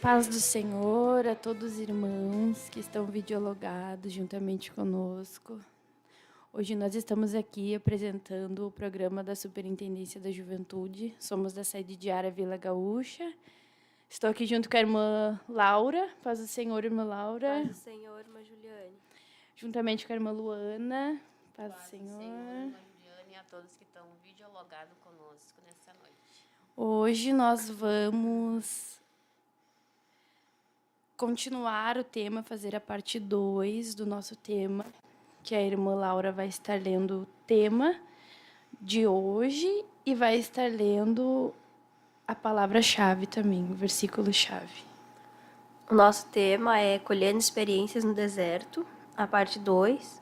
Paz do Senhor a todos os irmãos que estão videologados juntamente conosco. Hoje nós estamos aqui apresentando o programa da Superintendência da Juventude. Somos da sede diária Vila Gaúcha. Estou aqui junto com a irmã Laura. Paz do Senhor, irmã Laura. Paz do Senhor, irmã Juliane. Juntamente com a irmã Luana. Paz do Senhor. Irmã Juliane, e a todos que estão videologados conosco nessa noite. Hoje nós vamos continuar o tema, fazer a parte 2 do nosso tema, que a irmã Laura vai estar lendo o tema de hoje e vai estar lendo a palavra-chave também, o versículo-chave. O nosso tema é Colhendo Experiências no Deserto, a parte 2.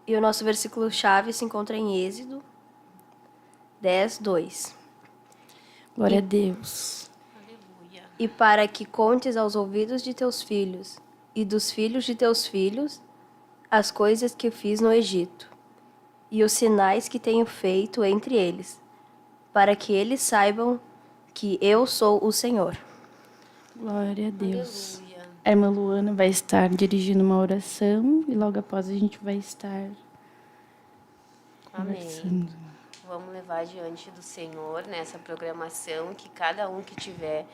E o nosso versículo-chave se encontra em Êxodo 10, 2. Glória a Deus. Aleluia. E para que contes aos ouvidos de teus filhos e dos filhos de teus filhos as coisas que fiz no Egito e os sinais que tenho feito entre eles, para que eles saibam que eu sou o Senhor. Glória a Deus. Aleluia. A irmã Luana vai estar dirigindo uma oração e logo após a gente vai estar Amém. conversando. Vamos levar diante do Senhor nessa programação, que cada um que tiver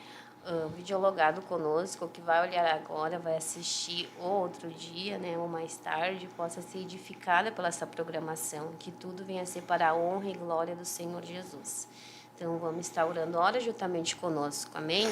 videologado conosco, que vai olhar agora, vai assistir outro dia, né, ou mais tarde, possa ser edificada pela essa programação, que tudo venha a ser para a honra e glória do Senhor Jesus. Então, vamos estar orando, ora juntamente conosco, amém?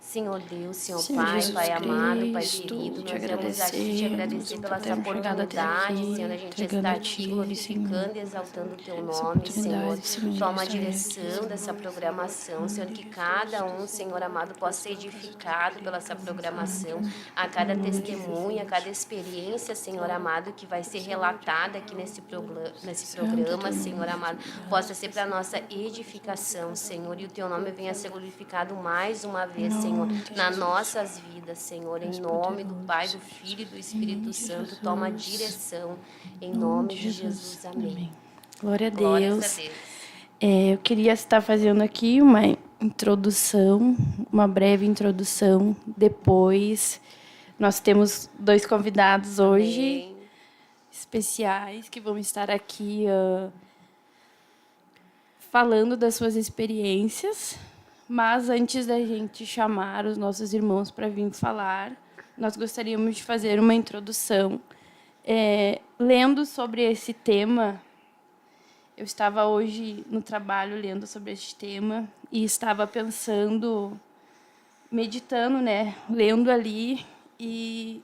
Senhor Deus, Senhor Pai, Jesus Pai amado, Pai Cristo, querido, te nós vamos aqui te agradecer agradecemos pela por essa termos chegado até aqui, oportunidade, Senhor, a gente entregando está a aqui Ti, glorificando e Senhor, exaltando o Teu essa nome, Senhor. oportunidade, Senhor, Toma a de estar direção aqui. dessa programação, Senhor, que cada um, Senhor amado, possa ser edificado pela essa programação, a cada testemunha, a cada experiência, Senhor amado, que vai ser relatada aqui nesse programa, Senhor amado, possa ser para a nossa edificação, Senhor, e o Teu nome venha a ser glorificado mais uma vez, Senhor, nas nossas vidas, Senhor, em nome do Pai, do Filho e do Espírito Santo, toma a direção, em nome de Jesus, amém. Glória a Glórias Deus. a Deus. Eu queria estar fazendo aqui uma introdução, uma breve introdução. Depois, nós temos 2 convidados hoje, Amém. especiais, que vão estar aqui falando das suas experiências. Mas antes da gente chamar os nossos irmãos para vir falar, nós gostaríamos de fazer uma introdução. Lendo sobre esse tema, eu estava hoje no trabalho lendo sobre este tema e estava pensando, meditando, né, lendo ali, e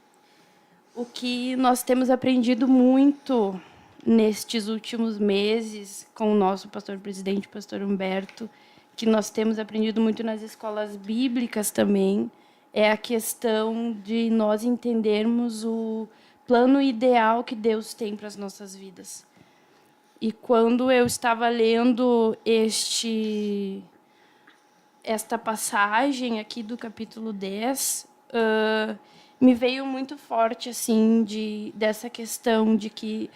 o que nós temos aprendido muito nestes últimos meses com o nosso pastor presidente, pastor Humberto, que nós temos aprendido muito nas escolas bíblicas também, é a questão de nós entendermos o plano ideal que Deus tem para as nossas vidas. E quando eu estava lendo esta passagem aqui do capítulo 10, me veio muito forte assim dessa questão de que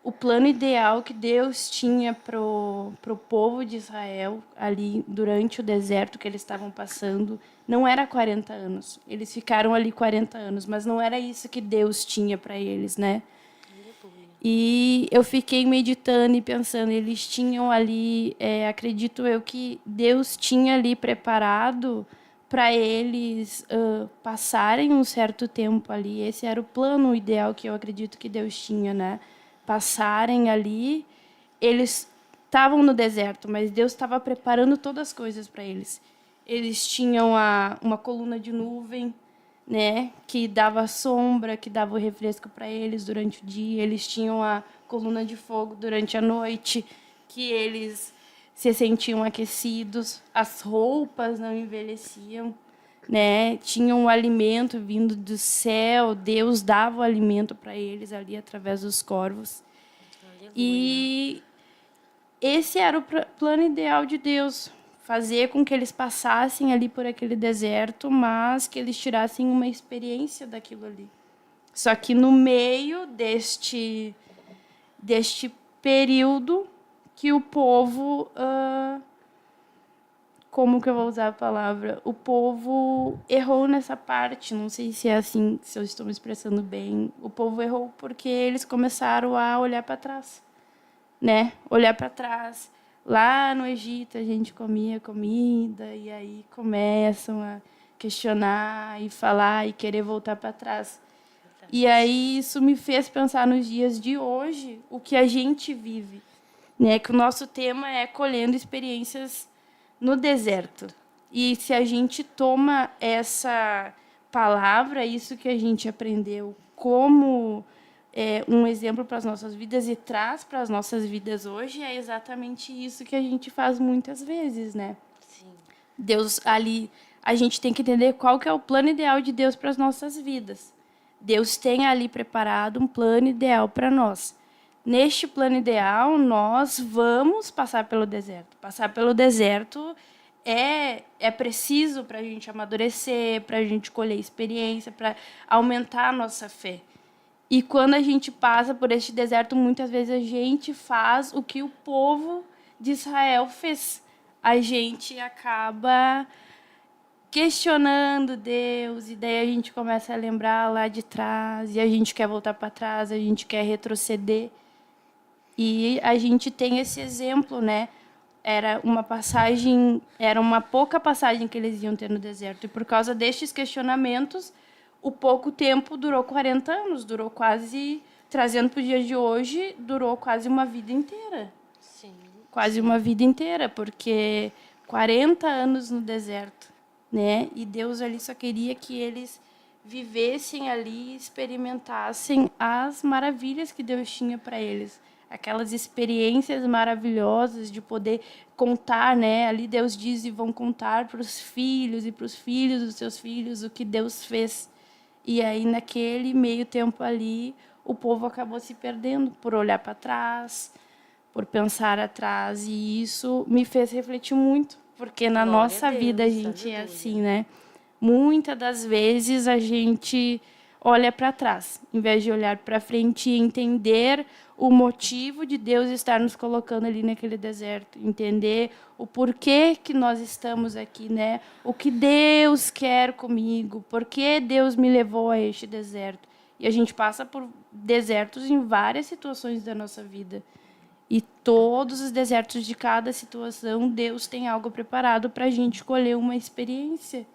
o plano ideal que Deus tinha pro povo de Israel ali durante o deserto que eles estavam passando não era 40 anos. Eles ficaram ali 40 anos, mas não era isso que Deus tinha para eles, né? E eu fiquei meditando e pensando, eles tinham ali, acredito eu que Deus tinha ali preparado para eles passarem um certo tempo ali. Esse era o plano ideal que eu acredito que Deus tinha, né? Passarem ali, eles estavam no deserto, mas Deus estava preparando todas as coisas para eles. Eles tinham uma coluna de nuvem, né, que dava sombra, que dava o refresco para eles durante o dia. Eles tinham a coluna de fogo durante a noite, que eles se sentiam aquecidos. As roupas não envelheciam, né? Tinham o alimento vindo do céu. Deus dava o alimento para eles ali através dos corvos. Aleluia. E esse era o plano ideal de Deus, fazer com que eles passassem ali por aquele deserto, mas que eles tirassem uma experiência daquilo ali. Só que no meio deste período que o povo como que eu vou usar a palavra? O povo errou nessa parte, não sei se é assim, se eu estou me expressando bem. O povo errou porque eles começaram a olhar para trás, né? Olhar para trás. Lá no Egito a gente comia comida e aí começam a questionar e falar e querer voltar para trás. E aí isso me fez pensar nos dias de hoje, o que a gente vive, né? Que o nosso tema é colhendo experiências no deserto. E se a gente toma essa palavra, isso que a gente aprendeu, como um exemplo para as nossas vidas e traz para as nossas vidas hoje, é exatamente isso que a gente faz muitas vezes, né? Sim. Deus ali, a gente tem que entender qual que é o plano ideal de Deus para as nossas vidas. Deus tem ali preparado um plano ideal para nós. Neste plano ideal, nós vamos passar pelo deserto. Passar pelo deserto é preciso para a gente amadurecer, para a gente colher experiência, para aumentar a nossa fé. E quando a gente passa por este deserto, muitas vezes a gente faz o que o povo de Israel fez. A gente acaba questionando Deus, e daí a gente começa a lembrar lá de trás, e a gente quer voltar para trás, a gente quer retroceder. E a gente tem esse exemplo, né? Era uma pouca passagem que eles iam ter no deserto. E por causa destes questionamentos, o pouco tempo durou 40 anos, durou quase, trazendo para o dia de hoje, durou quase uma vida inteira. Sim. Quase uma vida inteira, porque 40 anos no deserto, né? E Deus ali só queria que eles vivessem ali, experimentassem as maravilhas que Deus tinha para eles, aquelas experiências maravilhosas de poder contar, né? Ali Deus diz: e vão contar para os filhos e para os filhos dos seus filhos o que Deus fez. E aí naquele meio tempo ali, o povo acabou se perdendo por olhar para trás, por pensar atrás, e isso me fez refletir muito, porque na Glória a nossa vida a Deus, gente é aleluia. assim, né? Muitas das vezes a gente olha para trás, em vez de olhar para frente e entender o motivo de Deus estar nos colocando ali naquele deserto, entender o porquê que nós estamos aqui, né? O que Deus quer comigo, por que Deus me levou a este deserto. E a gente passa por desertos em várias situações da nossa vida. E todos os desertos de cada situação, Deus tem algo preparado para a gente colher uma experiência.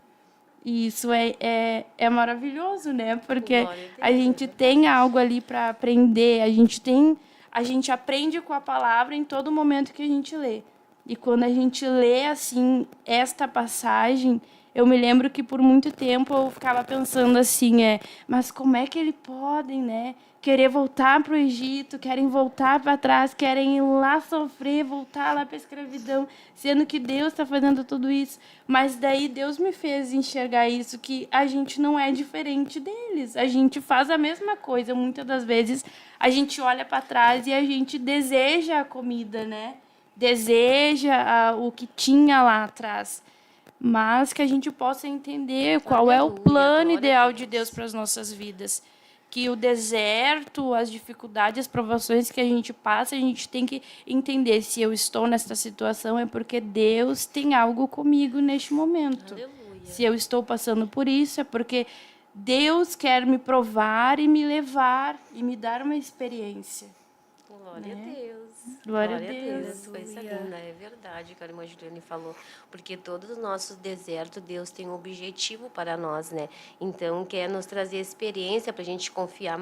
E isso é maravilhoso, né? Porque Glória a a Deus, é gente verdade. tem algo ali para aprender, a gente aprende com a palavra em todo momento que a gente lê. E quando a gente lê assim esta passagem, eu me lembro que por muito tempo eu ficava pensando assim, mas como é que eles podem, né, querer voltar para o Egito, querem voltar para trás, querem ir lá sofrer, voltar lá para a escravidão, sendo que Deus está fazendo tudo isso. Mas daí Deus me fez enxergar isso, que a gente não é diferente deles. A gente faz a mesma coisa. Muitas das vezes a gente olha para trás e a gente deseja a comida, né? Deseja o que tinha lá atrás. Mas que a gente possa entender qual é o Aleluia, plano glória a ideal de Deus. Deus para as nossas vidas. Que o deserto, as dificuldades, as provações que a gente passa, a gente tem que entender se eu estou nessa situação é porque Deus tem algo comigo neste momento. Aleluia. Se eu estou passando por isso é porque Deus quer me provar e me levar e me dar uma experiência. Glória a Deus. Glória a Deus. Coisa linda, é verdade, que a irmã Juliane falou. Porque todos os nossos desertos, Deus tem um objetivo para nós, né? Então, quer nos trazer experiência para a gente confiar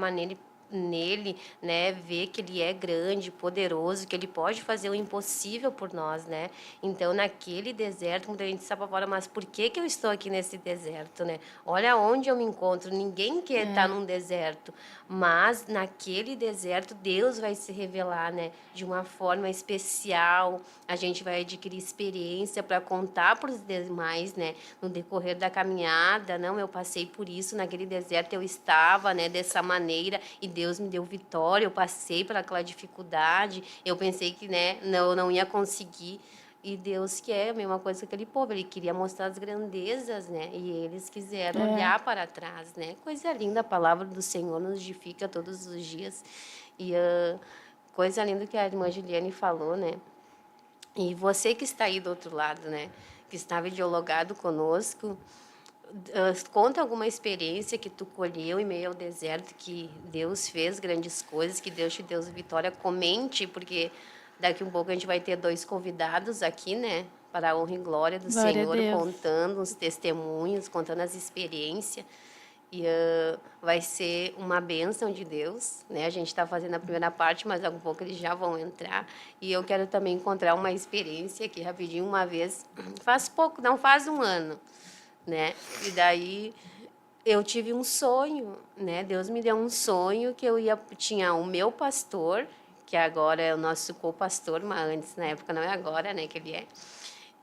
nele, né, ver que ele é grande, poderoso, que ele pode fazer o impossível por nós, né? Então, naquele deserto, muita gente se apavora, mas por que que eu estou aqui nesse deserto, né? Olha onde eu me encontro, ninguém quer estar num deserto, mas naquele deserto Deus vai se revelar, né, de uma forma especial. A gente vai adquirir experiência para contar para os demais, né, no decorrer da caminhada. Não, eu passei por isso naquele deserto, eu estava, né, dessa maneira e Deus me deu vitória. Eu passei por aquela dificuldade, eu pensei que, né, não ia conseguir. E Deus quer a mesma coisa que aquele povo, ele queria mostrar as grandezas, né? E eles quiseram olhar para trás, né? Coisa linda, a palavra do Senhor nos edifica todos os dias. E coisa linda que a irmã Juliane falou, né? E você que está aí do outro lado, né, que estava dialogado conosco, conta alguma experiência que tu colheu em meio ao deserto, que Deus fez grandes coisas, que Deus te deu vitória. Comente, porque daqui um pouco a gente vai ter 2 convidados aqui, né, para a honra e glória do Glória a Senhor, Deus. contando os testemunhos, contando as experiências. E vai ser uma bênção de Deus, né? A gente está fazendo a primeira parte, mas daqui a pouco eles já vão entrar. E eu quero também encontrar uma experiência aqui rapidinho, uma vez, faz pouco, não faz um ano, né? E daí eu tive um sonho, né? Deus me deu um sonho que tinha o meu pastor, que agora é o nosso co-pastor, mas antes, na época não é agora, né, que ele é.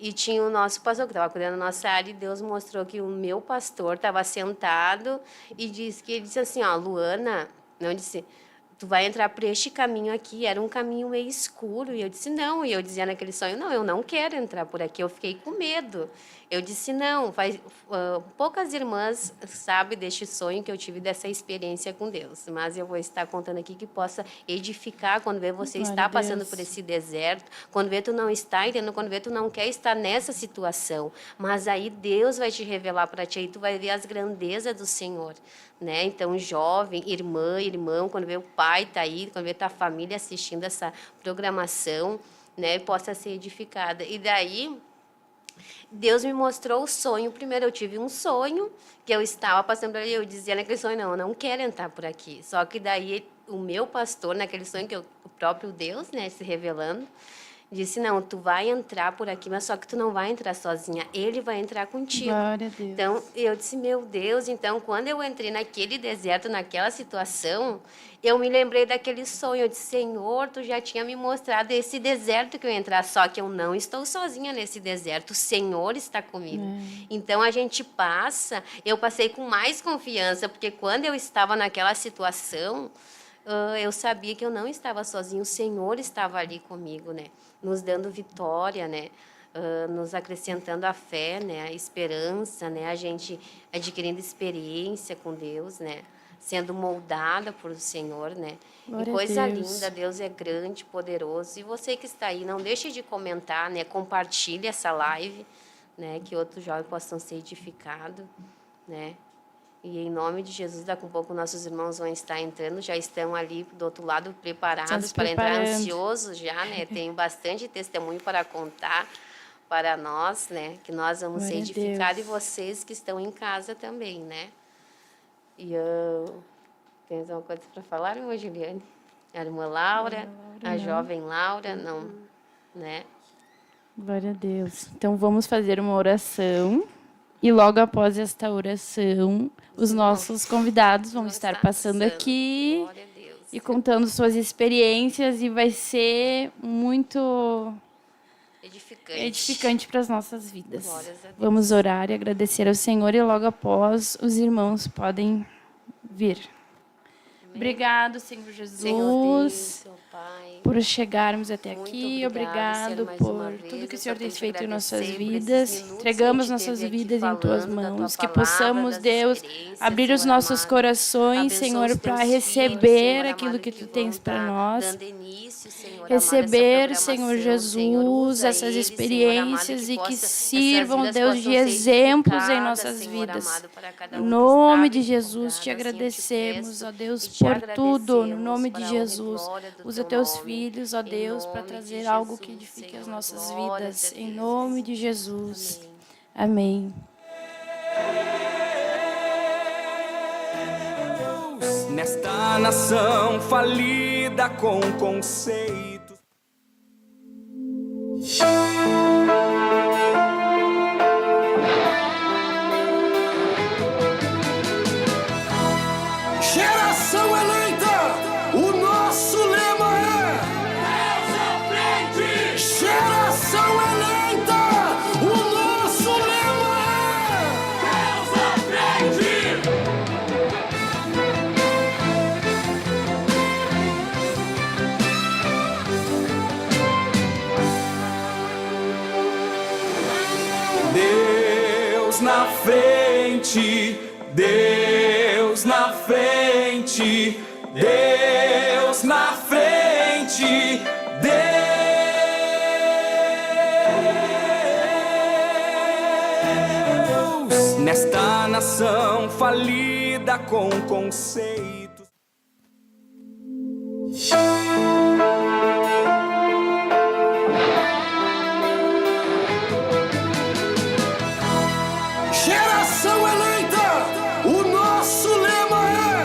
E tinha o nosso pastor que estava cuidando da nossa área, e Deus mostrou que o meu pastor estava sentado e disse que ele disse assim, ó, Luana, não disse, tu vai entrar por este caminho aqui. Era um caminho meio escuro. E eu disse, não. E eu dizia naquele sonho, não, eu não quero entrar por aqui. Eu fiquei com medo. Eu disse, não. Poucas irmãs sabem deste sonho que eu tive, dessa experiência com Deus. Mas eu vou estar contando aqui que possa edificar quando vê você Glória está a Deus. passando por esse deserto, quando vê tu não está entendendo, quando vê tu não quer estar nessa situação. Mas aí Deus vai te revelar para ti, e tu vai ver as grandezas do Senhor. Né? Então, jovem, irmã, irmão, quando vê o pai tá aí, quando vê tua família assistindo essa programação, né, possa ser edificada. E daí, Deus me mostrou o sonho. Primeiro, eu tive um sonho que eu estava passando por ali, eu dizia naquele sonho, não, eu não quero entrar por aqui. Só que daí, o meu pastor, naquele sonho, o próprio Deus, né, se revelando, disse, não, tu vai entrar por aqui, mas só que tu não vai entrar sozinha, ele vai entrar contigo. Glória a Deus. Então, eu disse, meu Deus, então, quando eu entrei naquele deserto, naquela situação, eu me lembrei daquele sonho. Eu disse, Senhor, tu já tinha me mostrado esse deserto que eu ia entrar, só que eu não estou sozinha nesse deserto, o Senhor está comigo. Então, a gente passa, eu passei com mais confiança, porque quando eu estava naquela situação, eu sabia que eu não estava sozinha, o Senhor estava ali comigo, né? Nos dando vitória, né? Nos acrescentando a fé, né? A esperança, né? A gente adquirindo experiência com Deus, né? Sendo moldada por o Senhor, né? Glória E coisa a Deus. linda, Deus é grande, poderoso. E você que está aí, não deixe de comentar, né? Compartilhe essa live, né? Que outros jovens possam ser edificados, né? E em nome de Jesus, daqui a pouco nossos irmãos vão estar entrando, já estão ali do outro lado preparados para entrar, ansiosos já, né? Tenho bastante testemunho para contar para nós, né? Que nós vamos ser edificados, e vocês que estão em casa também, né? E tem alguma coisa para falar, irmã Juliane? A irmã Laura, a jovem Laura, não, né? Glória a Deus. Então, vamos fazer uma oração. E logo após esta oração, os nossos convidados vão estar passando aqui e contando suas experiências, e vai ser muito edificante para as nossas vidas. Vamos orar e agradecer ao Senhor, e logo após os irmãos podem vir. Obrigado, Senhor Jesus, Senhor Deus, Pai, por chegarmos até muito aqui. obrigado, Obrigado mais uma por vez. tudo que Eu o Senhor só tem tenho feito te em nossas agradecer por esses vidas. minutos Entregamos que a gente nossas teve aqui vidas em Tuas falando da Tua mãos. Que palavra, possamos, das Deus, experiências, abrir os Senhor nossos amado. corações, Abençoa Senhor, os para teus receber filhos, Senhor aquilo amado, que Tu vão tens para estar nós. dando início, Senhor Receber, amado, essa Senhor programação. Senhor, Jesus, usa essas eles, Senhor amado, experiências, e que essas sirvam, vidas Deus, possam de ser exemplos em edificadas, nossas Senhor vidas. amado, para cada No um que nome estava de Jesus, Te empolgado, assim eu te agradecemos, peço, ó Deus, e te por tudo. No agradecemos nome de para a honra e Jesus, glória do usa Teu Teus nome. filhos, ó Em Deus, para nome de trazer algo que Jesus, edifique as Senhor, nossas glórias vidas. a Em Deus. nome de Jesus. Amém. Amém. Nesta nação falida com conceitos. Geração eleita, o nosso lema é Deus à frente. Geração eleita, o nosso lema é Deus à frente. Deus na frente, Deus na frente, Deus na frente, Deus Deus nesta nação falida com conceitos. Geração eleita, o nosso lema é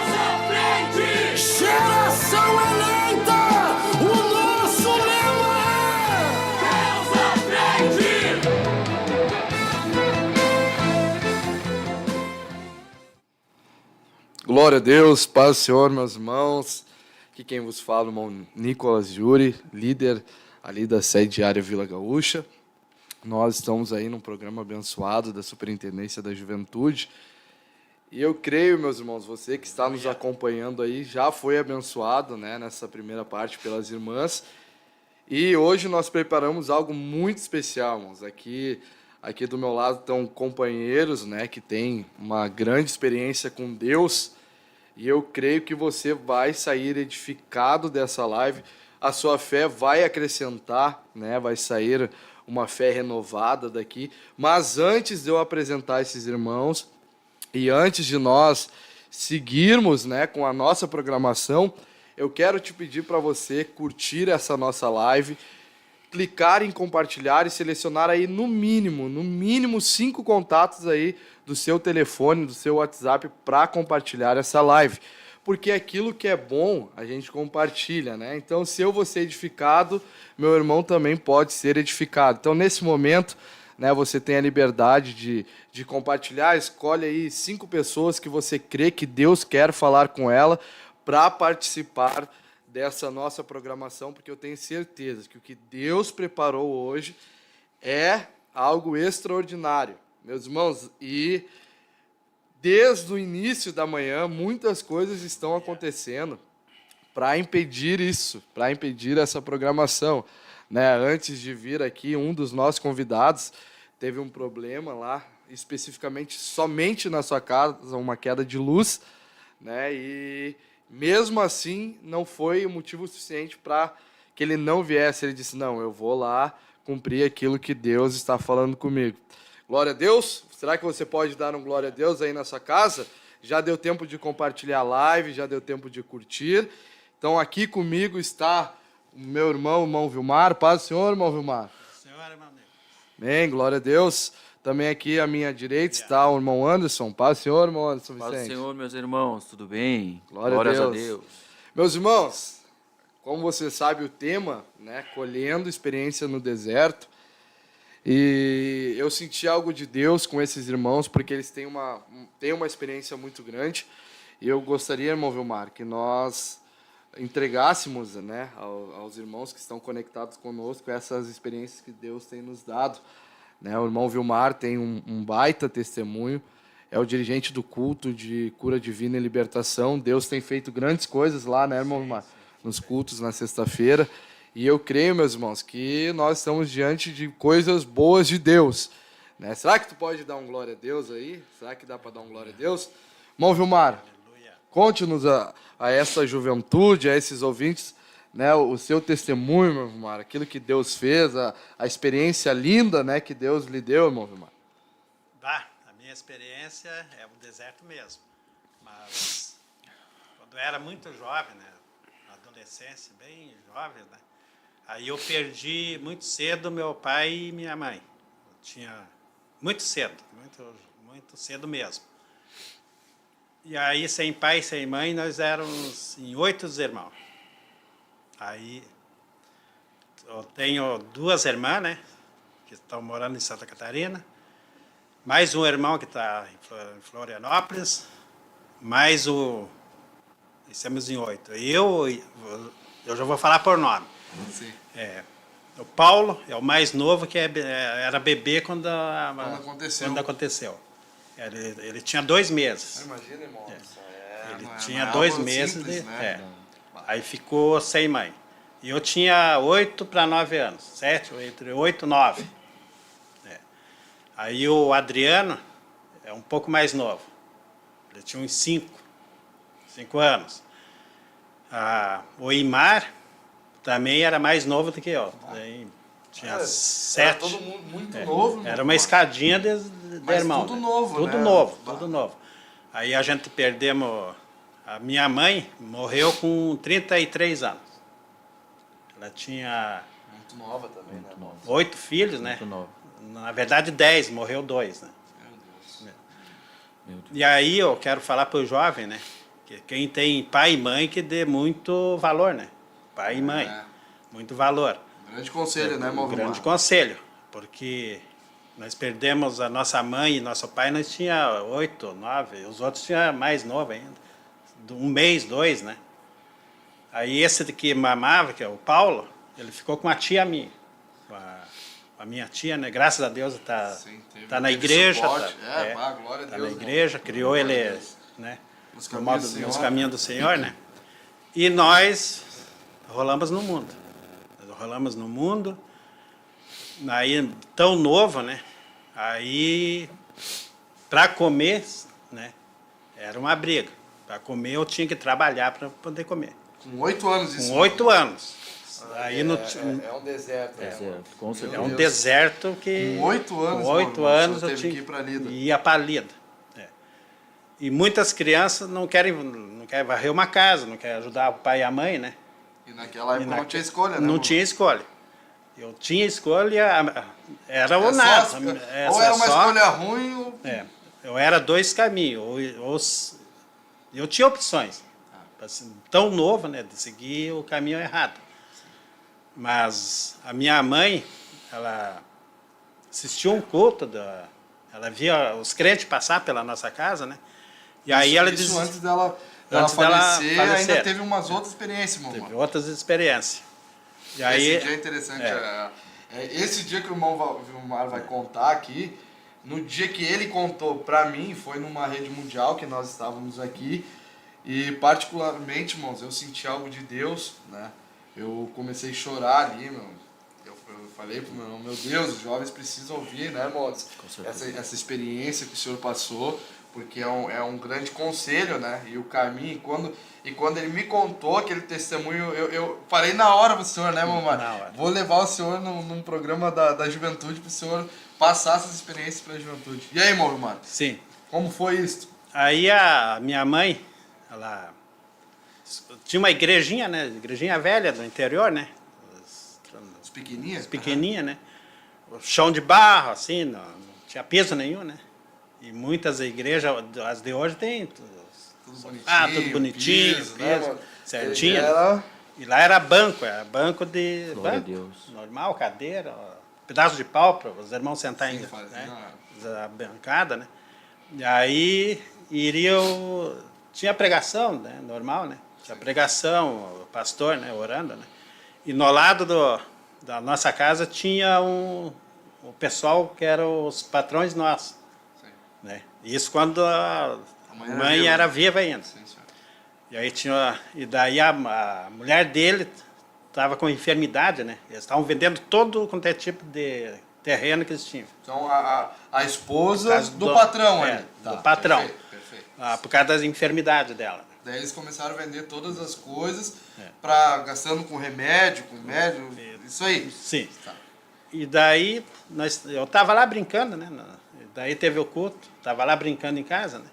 Deus à frente. Geração eleita, o nosso lema é Deus à frente. Glória a Deus, paz do Senhor, meus irmãos. Aqui quem vos fala, o irmão Nicolas Yuri, líder ali da sede diária Vila Gaúcha. Nós estamos aí num programa abençoado da Superintendência da Juventude. E eu creio, meus irmãos, você que está nos acompanhando aí já foi abençoado, né, nessa primeira parte pelas irmãs. E hoje nós preparamos algo muito especial, irmãos. Aqui do meu lado estão companheiros, né, que têm uma grande experiência com Deus. E eu creio que você vai sair edificado dessa live. A sua fé vai acrescentar, né, vai sair uma fé renovada daqui. Mas antes de eu apresentar esses irmãos e antes de nós seguirmos, né, com a nossa programação, eu quero te pedir para você curtir essa nossa live, clicar em compartilhar e selecionar aí no mínimo 5 contatos aí do seu telefone, do seu WhatsApp para compartilhar essa live. Porque aquilo que é bom, a gente compartilha, né? Então, se eu vou ser edificado, meu irmão também pode ser edificado. Então, nesse momento, né, você tem a liberdade de compartilhar. Escolhe aí 5 pessoas que você crê que Deus quer falar com ela para participar dessa nossa programação, porque eu tenho certeza que o que Deus preparou hoje é algo extraordinário, meus irmãos. E desde o início da manhã, muitas coisas estão acontecendo para impedir isso, para impedir essa programação, né? Antes de vir aqui, um dos nossos convidados teve um problema lá, especificamente somente na sua casa, uma queda de luz, né? E mesmo assim, não foi motivo suficiente para que ele não viesse. Ele disse, não, eu vou lá cumprir aquilo que Deus está falando comigo. Glória a Deus. Será que você pode dar um glória a Deus aí na sua casa? Já deu tempo de compartilhar a live, já deu tempo de curtir. Então, aqui comigo está o meu irmão Vilmar. Paz do Senhor, irmão Vilmar. Senhor, irmão. Amém, glória a Deus. Também aqui à minha direita está o irmão Anderson. Paz do Senhor, irmão Anderson Vicente. Paz do Senhor, meus irmãos, tudo bem? Glórias a Deus. Meus irmãos, como você sabe o tema, né, colhendo experiência no deserto, e eu senti algo de Deus com esses irmãos, porque eles têm uma experiência muito grande, e eu gostaria, irmão Vilmar, que nós entregássemos, né, aos irmãos que estão conectados conosco essas experiências que Deus tem nos dado. Né, o irmão Vilmar tem um baita testemunho, é o dirigente do culto de cura divina e libertação. Deus tem feito grandes coisas lá, né, irmão Vilmar? Nos cultos na sexta-feira. E eu creio, meus irmãos, que nós estamos diante de coisas boas de Deus. Né? Será que tu pode dar um glória a Deus aí? Será que dá para dar um glória a Deus? Irmão Vilmar, conte-nos a essa juventude, a esses ouvintes, né, o seu testemunho, irmão Vilmar, aquilo que Deus fez, a experiência linda, né, que Deus lhe deu, irmão Vilmar. A minha experiência é o deserto mesmo. Mas quando eu era muito jovem, né, na adolescência, bem jovem, né, aí eu perdi muito cedo meu pai e minha mãe. Eu tinha muito cedo cedo mesmo. E aí, sem pai e sem mãe, nós éramos em 8 irmãos. Aí, eu tenho 2 irmãs, né, que estão morando em Santa Catarina, mais um irmão que está em Florianópolis, mais estamos em 8. Eu já vou falar por nome. Sim. O Paulo é o mais novo, que era bebê quando aconteceu. Ele tinha 2 meses. Imagina, irmão. Ele tinha 2 meses. Simples, Aí ficou sem mãe. E eu tinha 8 para 9 anos. Entre 8 e 9. Aí o Adriano é um pouco mais novo. Ele tinha uns 5 anos. O Imar também era mais novo do que eu. Tinha Era 7. todo mundo muito novo. Era uma escadinha de Mas irmão. tudo né? novo, Tudo né? novo, tudo novo. Aí a gente perdemos... A minha mãe morreu com 33 anos. Ela tinha Muito nova também, né? nova. 8 filhos, né? Muito nova. Na verdade, 10, morreu 2, né? Meu Deus. Meu Deus. E aí eu quero falar para o jovem, né? Que quem tem pai e mãe que dê muito valor, né? Pai e mãe, É. muito valor. Grande conselho, né, Um Movimar? grande conselho, porque nós perdemos a nossa mãe e nosso pai, nós tinha 8, 9, os outros tinham mais novo ainda. 1 mês, 2, né? Aí esse que mamava, que é o Paulo, ele ficou com uma tia minha. Com a minha tia, né? Graças a Deus está Sim, na teve igreja. suporte. Tá, Glória a tá Deus. na igreja, né? criou Glória a ele, Deus. né? Nos No caminhos modo, do Senhor. nos caminhos do Senhor, né? E nós rolamos no mundo. Nós rolamos no mundo. Aí, tão novo, né? Aí, para comer, né? Era uma briga. Para comer, eu tinha que trabalhar para poder comer. Com 8 anos isso. Com 8 anos. Aí é, no, é um deserto. Certo, com é certeza. um Deus. deserto que... Com 8 anos, Com 8 mano, anos o senhor eu teve tinha que ir pra Lida. ia para Lida. É. E muitas crianças não querem varrer uma casa, não querem ajudar o pai e a mãe, né? E naquela época E não tinha escolha, né? Não mano? tinha escolha. Eu tinha escolha, era É ou só- nada. ou era uma só- escolha ruim ou... É, eu era 2 caminhos. Eu tinha opções. Assim, tão novo, né, de seguir o caminho errado. Mas a minha mãe, ela assistiu um culto, ela via os crentes passar pela nossa casa, né? E aí ela Isso dizia... antes dela Antes dela falecer, ainda falecer. teve umas outras experiências, meu Teve irmão. outras experiências. E aí, Esse dia é interessante. Esse dia que o irmão Vilmar vai contar aqui, no dia que ele contou pra mim, foi numa rede mundial que nós estávamos aqui. E particularmente, irmãos, eu senti algo de Deus, né? Eu comecei a chorar ali, meu. Eu falei pro meu irmão, meu Deus, os jovens precisam ouvir, né, irmãos? Essa experiência que o senhor passou, porque é um grande conselho, né? E o caminho, e quando ele me contou aquele testemunho, eu falei na hora pro senhor, né, mamãe? Na hora. Vou levar o senhor num programa da juventude pro senhor passar essas experiências pra juventude. E aí, irmão, irmão? sim. Como foi isso? Aí a minha mãe, ela tinha uma igrejinha, né? Igrejinha velha do interior, né? Os pequenininhos? Pequenininha, né? O chão de barro, assim, não tinha peso nenhum, né? E muitas igrejas, as de hoje tem Tudo bonitinho. tudo bonitinho, piso, né, piso, mano? certinho. Ele era... E lá era banco de Glória a banco, Deus. normal, cadeira, pedaço de pau para os irmãos sentarem, Sim, fazia. né? A bancada, né? E aí tinha pregação, né? Normal, né? Tinha pregação, o pastor, né? Orando, né? E no lado da nossa casa tinha o pessoal que eram os patrões nossos, Sim. né? Isso quando a mãe mãe era era viva. viva ainda. Sim, senhor. E aí e daí a mulher dele estava com enfermidade, né? Eles estavam vendendo todo quanto é tipo de terreno que eles tinham. Então, a esposa Por causa do patrão, é, ali. do patrão. Perfeito, perfeito. Por causa das enfermidades dela. Daí eles começaram a vender todas as coisas, É. gastando com remédio, isso aí. Sim. Tá. E daí eu estava lá brincando, né? E daí teve o culto, estava lá brincando em casa, né?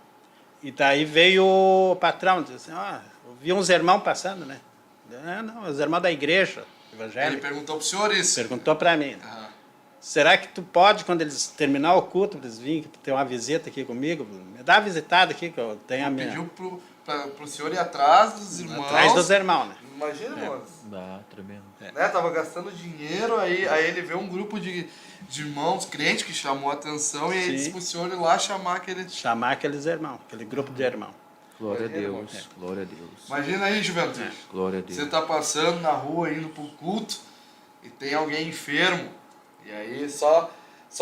E daí veio o patrão, disse assim, eu vi uns irmãos passando, né? Não, os irmãos da igreja Ele evangélica. perguntou pro senhor isso. Perguntou para mim, né? Aham. Será que tu pode, quando eles terminar o culto, eles virem ter uma visita aqui comigo? Me dá uma visitada aqui, que eu tenho a minha... Pediu pro senhor ir atrás dos irmãos. Atrás dos irmãos, né? Imagina, mano. Dá, tremendo. Né? Tava gastando dinheiro, aí ele vê um grupo de irmãos crentes que chamou a atenção e ele Sim. disse pro senhor ir lá chamar aquele... Chamar aqueles irmãos, aquele grupo de irmãos. Glória a Imagina, Deus. Glória a Deus. Imagina aí, juventude. Glória a Deus. Você tá passando na rua, indo pro culto, e tem alguém enfermo, e aí só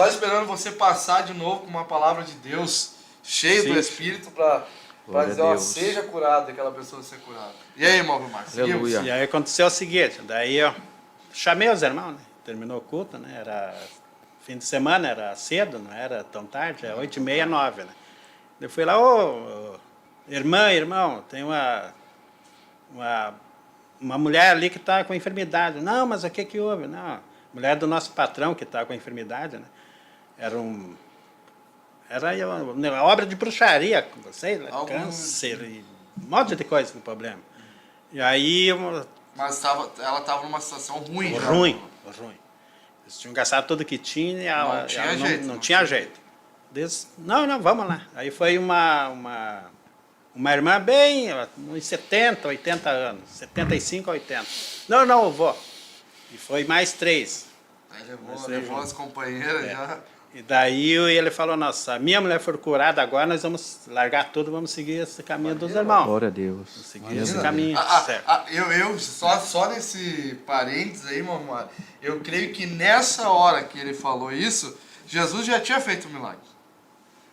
esperando você passar de novo com uma palavra de Deus, cheio Sim. do Espírito, pra Glória a dizer, ó, Deus. seja curado, aquela pessoa ser curada. E aí, irmão Vilmar, seguimos? Aleluia. E aí aconteceu o seguinte, daí eu chamei os irmãos, né? Terminou o culto, né? Era fim de semana, era cedo, não era tão tarde, era 8h30, 9h, né? Eu fui lá, irmão, tem uma mulher ali que está com enfermidade. Não, mas o que houve? Não, mulher do nosso patrão, que estava com a enfermidade, né? Era uma obra de bruxaria, sei lá, câncer e um monte de coisa no problema. E aí... Mas ela estava numa situação ruim, já. Ruim. Eles tinham gastado tudo que tinha e ela não tinha jeito. Não, vamos lá. Aí foi uma irmã bem, uns 70, 80 anos, 75 a 80. Não, eu vou. E foi mais 3. Aí levou as companheiras já. E daí ele falou, nossa, a minha mulher for curada agora, nós vamos largar tudo, vamos seguir esse caminho dos irmãos. Glória a Deus. Vamos seguir esse caminho, certo. Eu só nesse parênteses aí, mamãe, eu creio que nessa hora que ele falou isso, Jesus já tinha feito o milagre.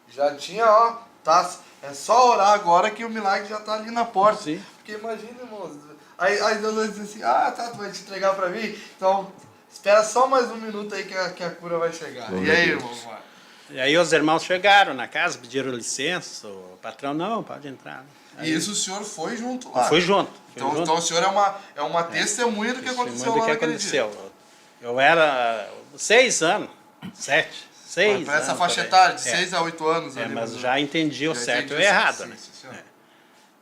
Já tinha, é só orar agora que o milagre já está ali na porta. Sim. Porque imagina, irmãos, aí Deus diz assim, tu vai te entregar para mim? Então, espera só mais um minuto aí que a cura vai chegar. Glória E aí, a Deus. irmão? E aí os irmãos chegaram na casa, pediram licença, o patrão, não, pode entrar. Aí, E isso o senhor foi junto lá? foi junto. Então o senhor é uma testemunha do que aconteceu lá naquele dia. Eu era 6 anos, 7, 6 Para essa anos, faixa por aí. etária, de 6 a 8 anos. ali, Mas mais ou já menos. entendi o Já certo entendi e o errado, sim, né? sim, senhor.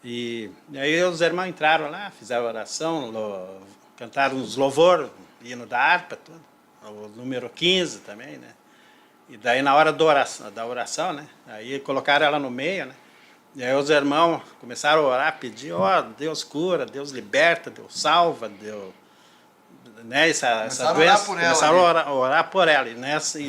E aí os irmãos entraram lá, fizeram oração, cantaram uns louvores, hino da harpa, tudo. O número 15 também, né? E daí na hora da oração, né? Aí colocaram ela no meio, né? E aí os irmãos começaram a orar, pedir, Deus cura, Deus liberta, Deus salva, Deus... Né, essa doença, começaram a orar por ela. E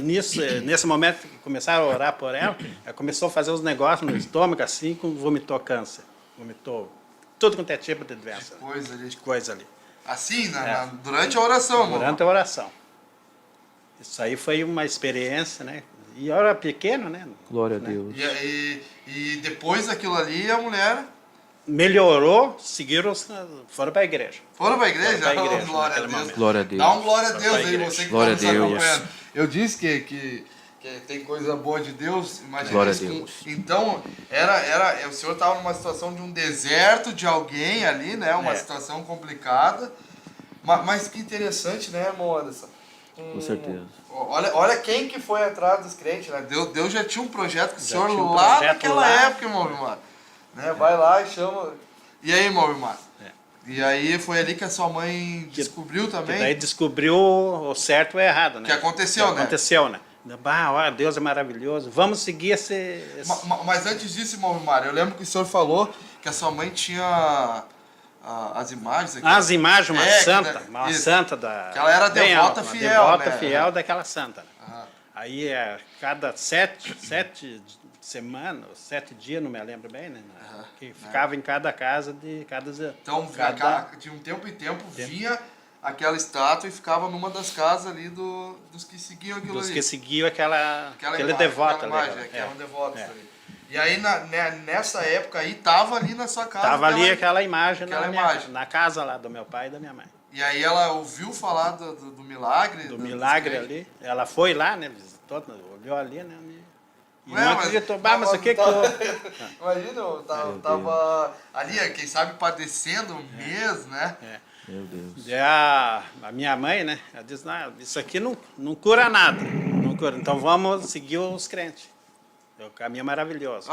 nesse momento que começaram a orar por ela, ela começou a fazer os negócios no estômago, assim, vomitou câncer. Vomitou tudo quanto é tipo de doença. De coisa ali. ali. Assim, durante a oração, mano. Durante a oração. Isso aí foi uma experiência, né? E eu era pequeno, né? Glória a Deus. E depois daquilo ali, a mulher... Melhorou, foram para a igreja. Foram para a igreja? Foram pra igreja, Glória a naquele Deus. momento. Glória a Deus. Dá um glória a Foram Deus pra aí, igreja. você que Glória está a nos Deus. acompanhando. Eu disse que tem coisa boa de Deus, imagina Glória a isso. Deus. Então, o senhor estava numa situação de um deserto de alguém ali, né? Uma situação complicada. Mas que interessante, né, irmão Anderson? Com certeza. Olha quem que foi atrás dos crentes, né? Deus já tinha um projeto com o senhor tinha um lá projeto naquela lá. época, irmão Vilmar. Né? Vai lá e chama... E aí, irmão Vilmar? E aí foi ali que a sua mãe descobriu também? Que daí descobriu o certo e o errado, né? Que aconteceu, né? Aconteceu, né? Olha, Deus é maravilhoso. Vamos seguir esse... Mas antes disso, irmão Vilmar, eu lembro que o senhor falou que a sua mãe tinha as imagens aqui. As imagens, uma santa, isso. uma santa da... Que ela era bem devota alta, uma fiel, devota né? fiel daquela santa. Né? Ah. Aí, cada 7 semanas, 7 dias, não me lembro bem, né? Que ficava em cada casa de cada... Então, de um tempo em tempo, vinha aquela estátua e ficava numa das casas ali dos que seguiam aquilo ali. Dos que seguiam aquele imagem, devoto aquela ali. imagem, que eram devotos ali. E aí, nessa época aí, tava ali na sua casa. Tava ali aquela imagem, imagem. na casa lá do meu pai e da minha mãe. E aí ela ouviu falar do milagre? Do milagre ali. Ela foi lá, né? Visitou, olhou ali, né? E Ué, não acreditou, mas o que que Imagina, eu tava ali, quem sabe, padecendo um mês, né? Meu Deus. E a minha mãe, né? Ela disse, isso aqui não cura nada. Não cura. Então vamos seguir os crentes. O caminho é maravilhoso.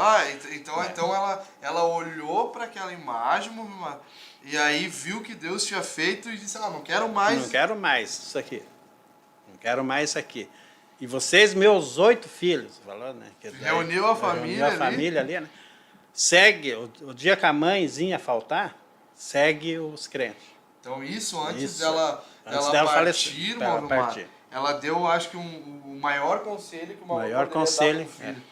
Então ela olhou para aquela imagem e aí viu que Deus tinha feito e disse, não quero mais. Não quero mais isso aqui. Não quero mais isso aqui. E vocês, meus 8 filhos, falou, né? Reuniu a família ali. Reuniu a família ali, né? Segue, o dia que a mãezinha faltar, segue os crentes. Então isso antes Isso. dela partir, ela deu, acho que o maior conselho que uma mãe poderia dar para um filho.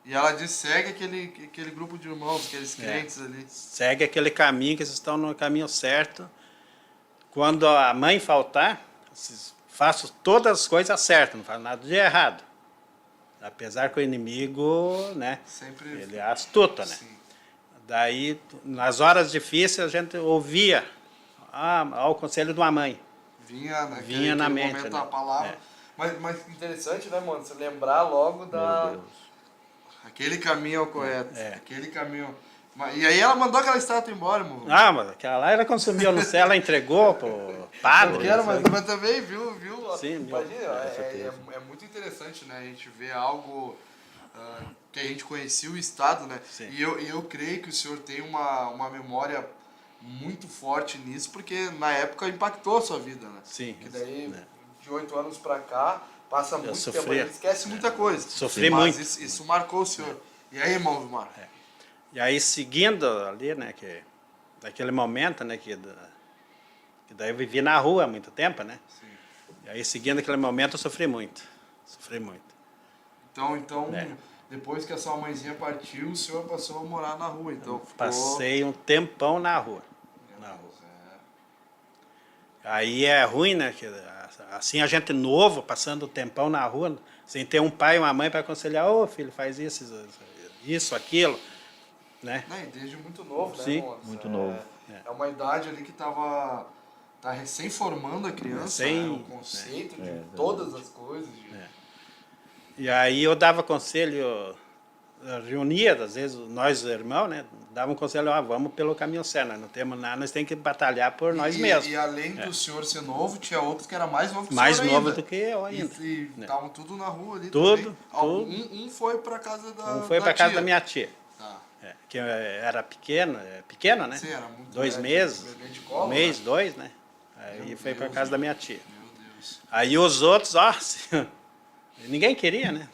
E ela disse, segue aquele grupo de irmãos, aqueles crentes ali. Segue aquele caminho, que vocês estão no caminho certo. Quando a mãe faltar, faço todas as coisas certas, não faço nada de errado. Apesar que o inimigo, né, sempre ele é astuto, né? Sim. Daí, nas horas difíceis, a gente ouvia o conselho de uma mãe. Vinha na mente, momento né? a palavra. Mas interessante, né, mano? Você lembrar logo Meu Deus. aquele caminho é o correto. Aquele caminho. E aí ela mandou aquela estátua embora, irmão. Ah, mas aquela lá ela consumiu no céu, ela entregou pro padre. Eu quero, mas também, viu? Sim, Imagina, é muito interessante, né? A gente vê algo que a gente conhecia o Estado, né? Sim. E eu creio que o senhor tem uma memória muito forte nisso, porque na época impactou a sua vida, né? Sim. Que daí, né? de 8 anos pra cá, passa muito tempo, sofri. a gente esquece muita coisa. Sofri mas muito. Isso marcou o senhor. E aí, irmão Vilmar? E aí, seguindo ali, né, daquele momento, né, que daí eu vivi na rua há muito tempo, né? Sim. E aí, seguindo aquele momento, eu sofri muito. Sofri muito. Então É. depois que a sua mãezinha partiu, o senhor passou a morar na rua, então ficou... Passei um tempão na rua. Na rua. Aí é ruim, né? Que, assim, a gente novo, passando um tempão na rua, sem ter um pai e uma mãe para aconselhar, ô filho, faz isso, aquilo, né? Né, desde muito novo, né, Sim, irmão? muito novo. É uma idade ali que tá recém formando a criança, Recém, né, o conceito de todas as coisas. E aí eu dava conselho, reunia, às vezes, nós irmãos, né? Dava um conselho, vamos pelo caminho certo, nós não temos nada, nós temos que batalhar por nós mesmos. E além do senhor ser novo, tinha outros que era mais novo que o Mais senhor novo ainda. do que eu ainda. E estavam tudo na rua ali Tudo, também. tudo. Um foi para casa da Um foi para casa tia. da minha tia, Tá. que era pequeno, né? Sim, era muito 2 velho, meses, bebê de colo, 1 mês, né? 2, né? Aí Meu foi para Deus, casa da minha tia. Meu Deus. Aí os outros, ninguém queria, né?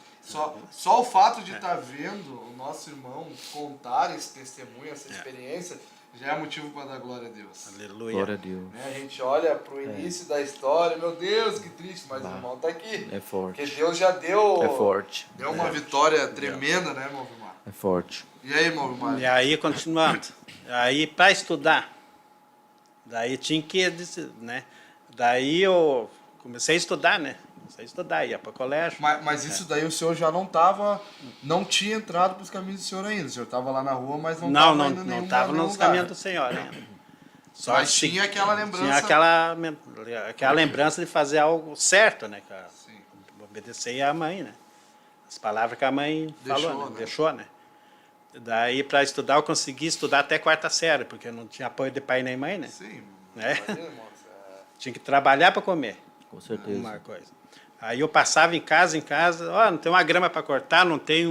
Só o fato de estar vendo o nosso irmão contar esse testemunho, essa experiência, já é motivo para dar glória a Deus. Aleluia. Glória a Deus. Né? A gente olha para o início da história, meu Deus, que triste, mas o irmão está aqui. É forte. Porque Deus já deu, É forte. deu uma vitória tremenda, né, irmão Vilmar? É forte. E aí, irmão Vilmar? E aí, continuando. Aí, para estudar, daí tinha que, né? Daí eu comecei a estudar, né? Ia para o colégio. Mas isso daí o senhor já não tinha entrado para os caminhos do senhor ainda. O senhor estava lá na rua, mas não estava indo Não estava nos caminhos do Senhor ainda. Só Mas se- tinha aquela lembrança. Tinha aquela lembrança de fazer algo certo, né, cara? Sim. Obedecer a mãe, né? As palavras que a mãe falou, né? Deixou, né? Daí, para estudar, eu consegui estudar até 4ª série, porque eu não tinha apoio de pai nem mãe, né? Sim. É. Imagina, irmão, Tinha que trabalhar para comer. Com certeza. Uma coisa. Aí eu passava em casa, não tem uma grama para cortar, não tem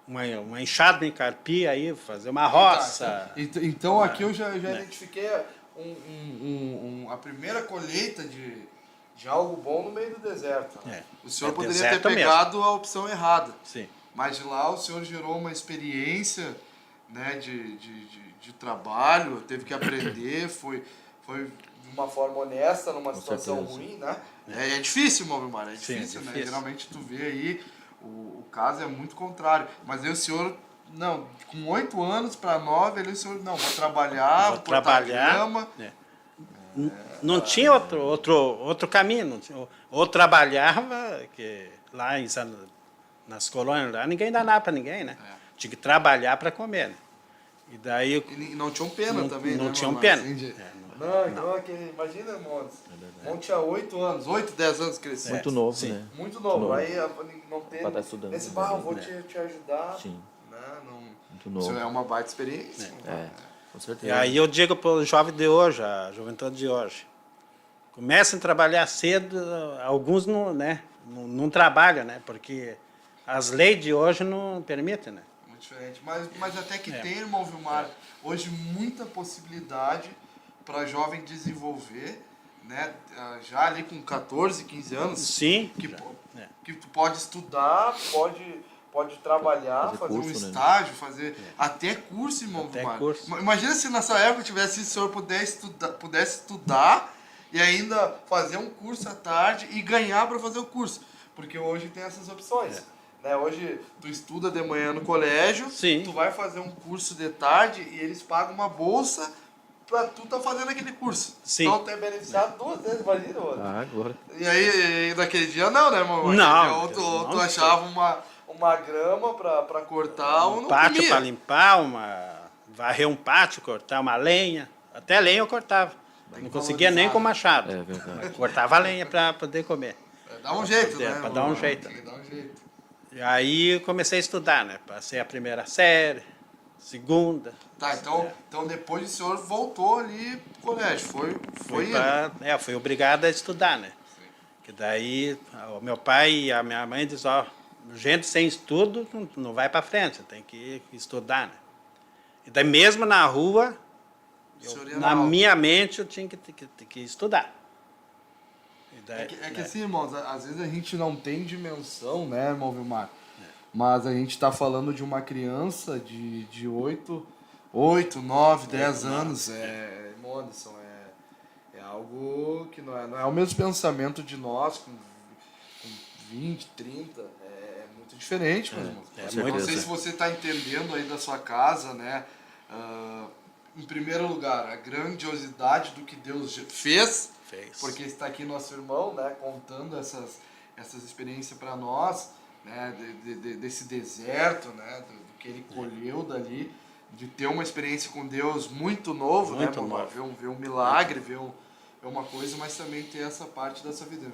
uma enxada em carpir, aí fazer uma roça. Tá. Então aqui eu já identifiquei a primeira colheita de algo bom no meio do deserto. Né? O senhor poderia ter deserto pegado a opção errada. Sim. Mas de lá o senhor gerou uma experiência, né, de trabalho, teve que aprender, foi de uma forma honesta, numa situação certeza. ruim, né? É difícil, irmão Vilmar, Sim, difícil, né? difícil. Geralmente tu vê aí, o caso é muito contrário. Mas aí o senhor, não, com 8 anos para 9, ele o senhor, não, vou trabalhar, vou cortar grama. É. Não tinha outro caminho. Não tinha, ou trabalhava, que lá nas colônias, lá, ninguém dá nada para ninguém, né? Tinha que trabalhar para comer, né? E daí... E não tinham pena também, né? Não tinham irmão? pena. Assim de- Não. Não, então imagina, irmão. Irmão tinha 8 anos, 8, 10 anos crescendo. Muito novo, sim. né? Muito novo. novo. Aí não ter Pra tá estudando, esse né? barro, vou te ajudar. Sim. Né? Muito Isso novo. é uma baita experiência. Com E certeza. aí eu digo para o jovem de hoje, a juventude de hoje, comecem a trabalhar cedo, alguns não trabalham, né? Porque as leis de hoje não permitem, né? Muito diferente. Mas até que tem, irmão Vilmar, hoje muita possibilidade para jovem desenvolver, né? Já ali com 14, 15 anos. Sim. Que tu pode estudar, pode trabalhar, fazer um curso, né? estágio, fazer até curso, irmão Até Vilmar. curso. Imagina se nessa época tivesse, se o senhor pudesse estudar e ainda fazer um curso à tarde e ganhar para fazer o curso. Porque hoje tem essas opções. Né? Hoje tu estuda de manhã no colégio, Sim. tu vai fazer um curso de tarde e eles pagam uma bolsa para tu tá fazendo aquele curso. Sim. Então tu é beneficiado 2 vezes, imagina, mano. Agora. E aí, naquele dia não, né, irmão? Não, Naquele dia, não tu achava uma grama pra cortar ou não Pátio comia. para limpar, varrer um pátio, cortar uma lenha. Até lenha eu cortava. Não conseguia nem com machado. É verdade. Cortava a lenha para poder comer. Dá um jeito, poder- né? pra dar um irmão? jeito. Tem que dar um jeito. E aí comecei a estudar, né? Passei a 1ª série, segunda. Tá, então depois o senhor voltou ali pro colégio, foi indo. Fui obrigado a estudar, né? Que daí o meu pai e a minha mãe dizem, ó, gente sem estudo não vai para frente, tem que estudar, né? E daí mesmo na rua, O senhor ia na aula. minha mente eu tinha que estudar. E daí, É que assim, irmãos, às vezes a gente não tem dimensão, né, irmão Vilmar? Mas a gente está falando de uma criança de 8, 9, 10 anos. Irmão Anderson, é algo que não é o mesmo pensamento de nós com 20, 30. É muito diferente, meus irmãos. muito Não sei certeza. se você está entendendo aí da sua casa, né? Em primeiro lugar, a grandiosidade do que Deus fez. Porque está aqui nosso irmão, né, contando essas experiências para nós, né, desse deserto, né, do que ele colheu dali, de ter uma experiência com Deus muito novo, Muito né, novo. ver um milagre, ver uma coisa, mas também ter essa parte da sua vida.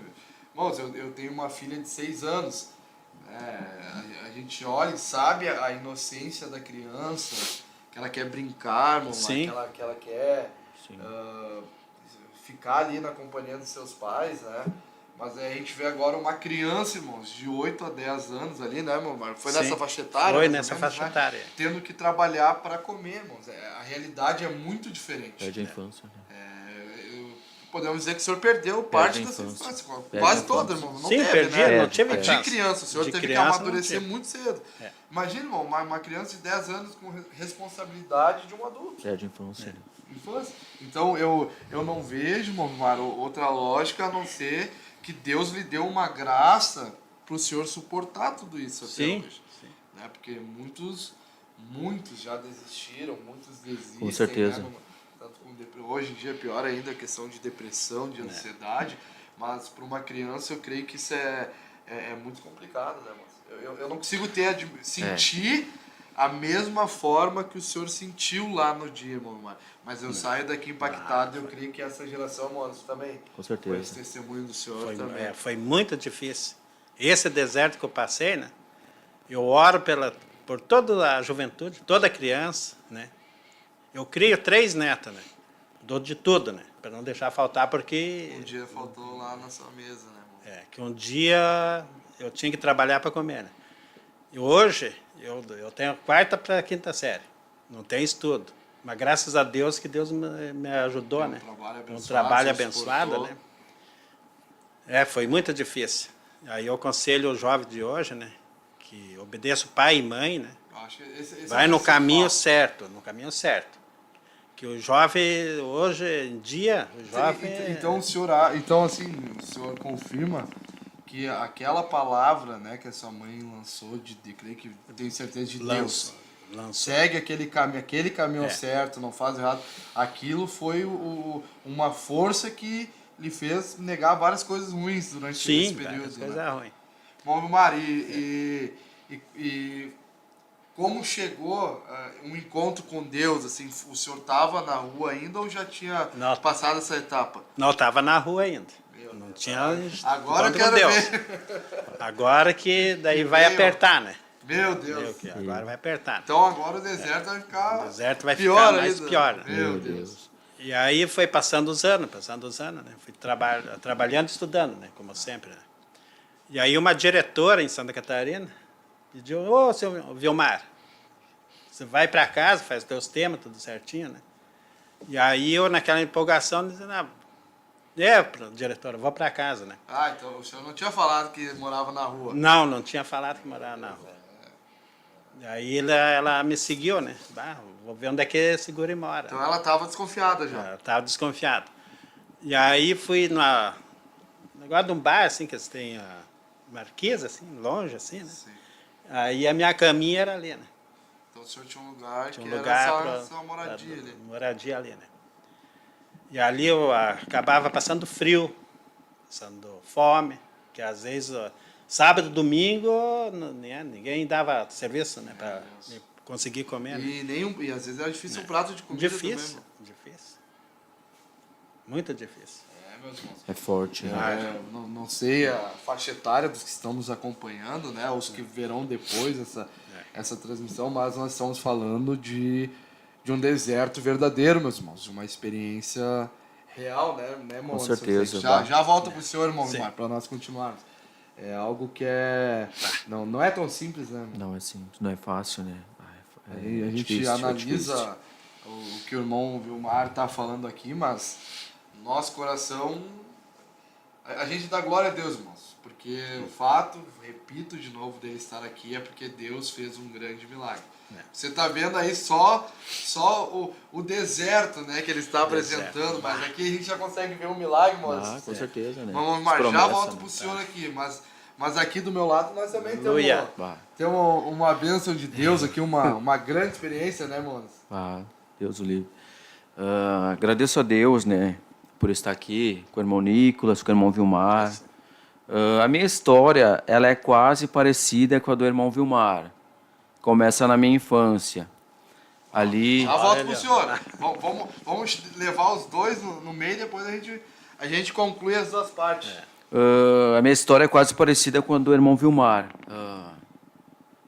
Irmãos, eu tenho uma filha de 6 anos, a gente olha e sabe a inocência da criança, que ela quer brincar, irmão, Sim. que ela quer Sim. ficar ali na companhia dos seus pais, né? Mas a gente vê agora uma criança, irmãos, de 8 a 10 anos ali, né, irmão? Foi Sim. nessa faixa etária? Foi mais ou nessa menos, faixa né? etária. Tendo que trabalhar para comer, irmãos. A realidade é muito diferente. Perde a infância. Né? Podemos dizer que o senhor perdeu parte a da sua infância. infância. Perde Quase a toda, infância. irmão. Não Sim, teve, perdi, né? não tive De infância. criança, o senhor De teve criança, que não amadurecer tive. muito cedo. É. Imagina, irmão, uma criança de 10 anos com responsabilidade de um adulto. Perde a infância. Né? Infância. Então eu não vejo, Mar, outra lógica a não ser que Deus lhe deu uma graça para o senhor suportar tudo isso até Sim, hoje. Né? Porque muitos já desistiram, muitos desistem. Com certeza. Né? Tanto hoje em dia é pior ainda a questão de depressão, de ansiedade, mas para uma criança eu creio que isso é muito complicado, né, moço? Eu não consigo sentir a mesma forma que o senhor sentiu lá no dia, irmão Mar. Mas eu saio daqui impactado e eu creio que essa geração, mano, também. Com Foi certeza. esse testemunho do senhor também. Foi muito difícil. Esse deserto que eu passei, né? Eu oro por toda a juventude, toda criança, né? Eu crio 3 netos, né? Dou de tudo, né? Para não deixar faltar, porque Um dia faltou lá na sua mesa, né, irmão? que um dia eu tinha que trabalhar para comer, né? E hoje eu tenho 4ª para 5ª série. Não tem estudo. Mas graças a Deus que Deus me ajudou, Tem um né? trabalho abençoado, Um trabalho você abençoado, suportou. né? Foi muito difícil. Aí eu aconselho o jovem de hoje, né? Que obedeça o pai e mãe, né? Acho que esse Vai é o no principal. caminho certo, no caminho certo. Que o jovem, hoje em dia, o jovem... Então, assim, o senhor confirma que aquela palavra, né, que a sua mãe lançou, creio que tenho certeza de Deus, lançou. segue aquele caminho certo, não faz errado. Aquilo foi uma força que lhe fez negar várias coisas ruins durante esse Sim, período. coisa Né? ruim. Bom, Vilmar, e como chegou um encontro com Deus? Assim, o senhor estava na rua ainda ou já tinha Não. passado essa etapa? Não, estava na rua ainda. Não tinha Agora eu encontro com quero Deus. ver. Agora que daí vai veio. apertar, né? Meu Deus. Agora vai apertar. Então agora o deserto vai ficar O deserto vai pior ficar mais ainda. pior. Né? Meu Deus. E aí foi passando os anos, né? Fui trabalhando e estudando, né? Como sempre, né? E aí uma diretora em Santa Catarina pediu, ô, seu Vilmar, você vai para casa, faz os teus temas, tudo certinho, né? E aí eu, naquela empolgação, dizendo, diretora, vou para casa, né? Ah, então o senhor não tinha falado que morava na rua. Não tinha falado que morava na rua. E aí ela me seguiu, né? Vou ver onde é que esse guri mora. Então ela estava desconfiada já. Eu estava desconfiado. E aí fui no negócio de um bar, assim, que eles têm a marquesa, assim, longe, assim, né? Sim. Aí a minha caminha era ali, né? Então o senhor tinha um lugar Tinha um que lugar era pra sua moradia ali. moradia ali, né? E ali eu acabava passando frio, passando fome, que às vezes sábado, domingo, ninguém dava serviço, né, para conseguir comer. Né? E às vezes era difícil um prato de comida Difícil, também. difícil. Muito difícil. Meus irmãos. É forte. Né? Não sei a faixa etária dos que estão nos acompanhando, né? Os que verão depois essa transmissão, mas nós estamos falando de um deserto verdadeiro, meus irmãos, de uma experiência real, né, irmão? Com certeza. Já volto para o senhor, irmão, para nós continuarmos. É algo que não é tão simples, né? Não é simples, não é fácil, né? Aí a gente difícil, analisa o que o irmão Vilmar está falando aqui, mas nosso coração, a gente dá glória a Deus, irmãos, porque o fato, repito de novo, dele estar aqui é porque Deus fez um grande milagre. Você está vendo aí só o deserto, né, que ele está apresentando, mas aqui a gente já consegue ver um milagre, irmãos. com certeza, né? Vamos, Vilmar, já volto para o senhor aqui, mas aqui do meu lado nós também temos uma bênção de Deus aqui, uma grande experiência, né, irmãos? Deus o livre. Agradeço a Deus, né, por estar aqui com o irmão Nicolas, com o irmão Vilmar. A minha história, ela é quase parecida com a do irmão Vilmar. Começa na minha infância. Ali... Já volto pro senhor. Vamos levar os dois no meio e depois a gente conclui as duas partes. A minha história é quase parecida com a do irmão Vilmar.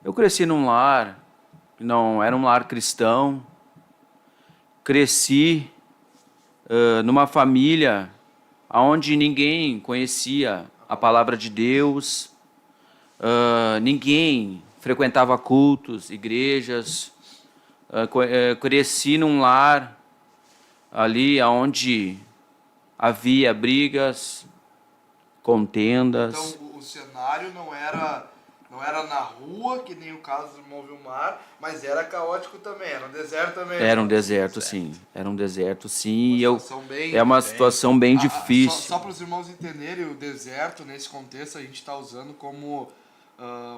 Eu cresci num lar, não era um lar cristão. Cresci numa família onde ninguém conhecia a palavra de Deus, ninguém frequentava cultos, igrejas. Cresci num lar ali onde havia brigas, contendas. Então o cenário não era na rua, que nem o caso do irmão Vilmar, mas era caótico também, era um deserto também. Era um deserto, sim. Era um deserto, sim. É uma situação bem difícil. Só para os irmãos entenderem, o deserto, nesse contexto, a gente está usando como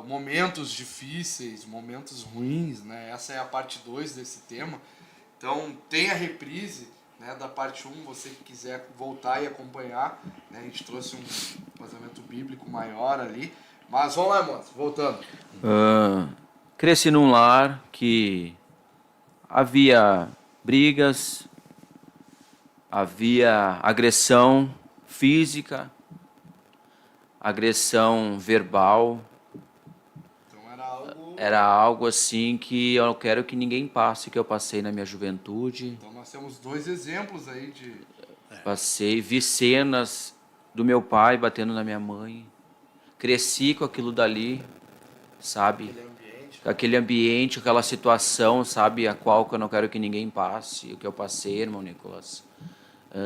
momentos difíceis, momentos ruins, né? Essa é a parte 2 desse tema. Então, tem a reprise, né, da parte 1, você que quiser voltar e acompanhar, né? A gente trouxe um vazamento bíblico maior ali. Mas vamos lá, irmãos, voltando. Cresci num lar que havia brigas, havia agressão física, agressão verbal. Então era algo assim que eu não quero que ninguém passe, que eu passei na minha juventude. Então nós temos 2 exemplos aí de... Vi cenas do meu pai batendo na minha mãe. Cresci com aquilo dali, sabe? Aquele ambiente, aquela situação, sabe? A qual eu não quero que ninguém passe. O que eu passei, irmão Nicolas.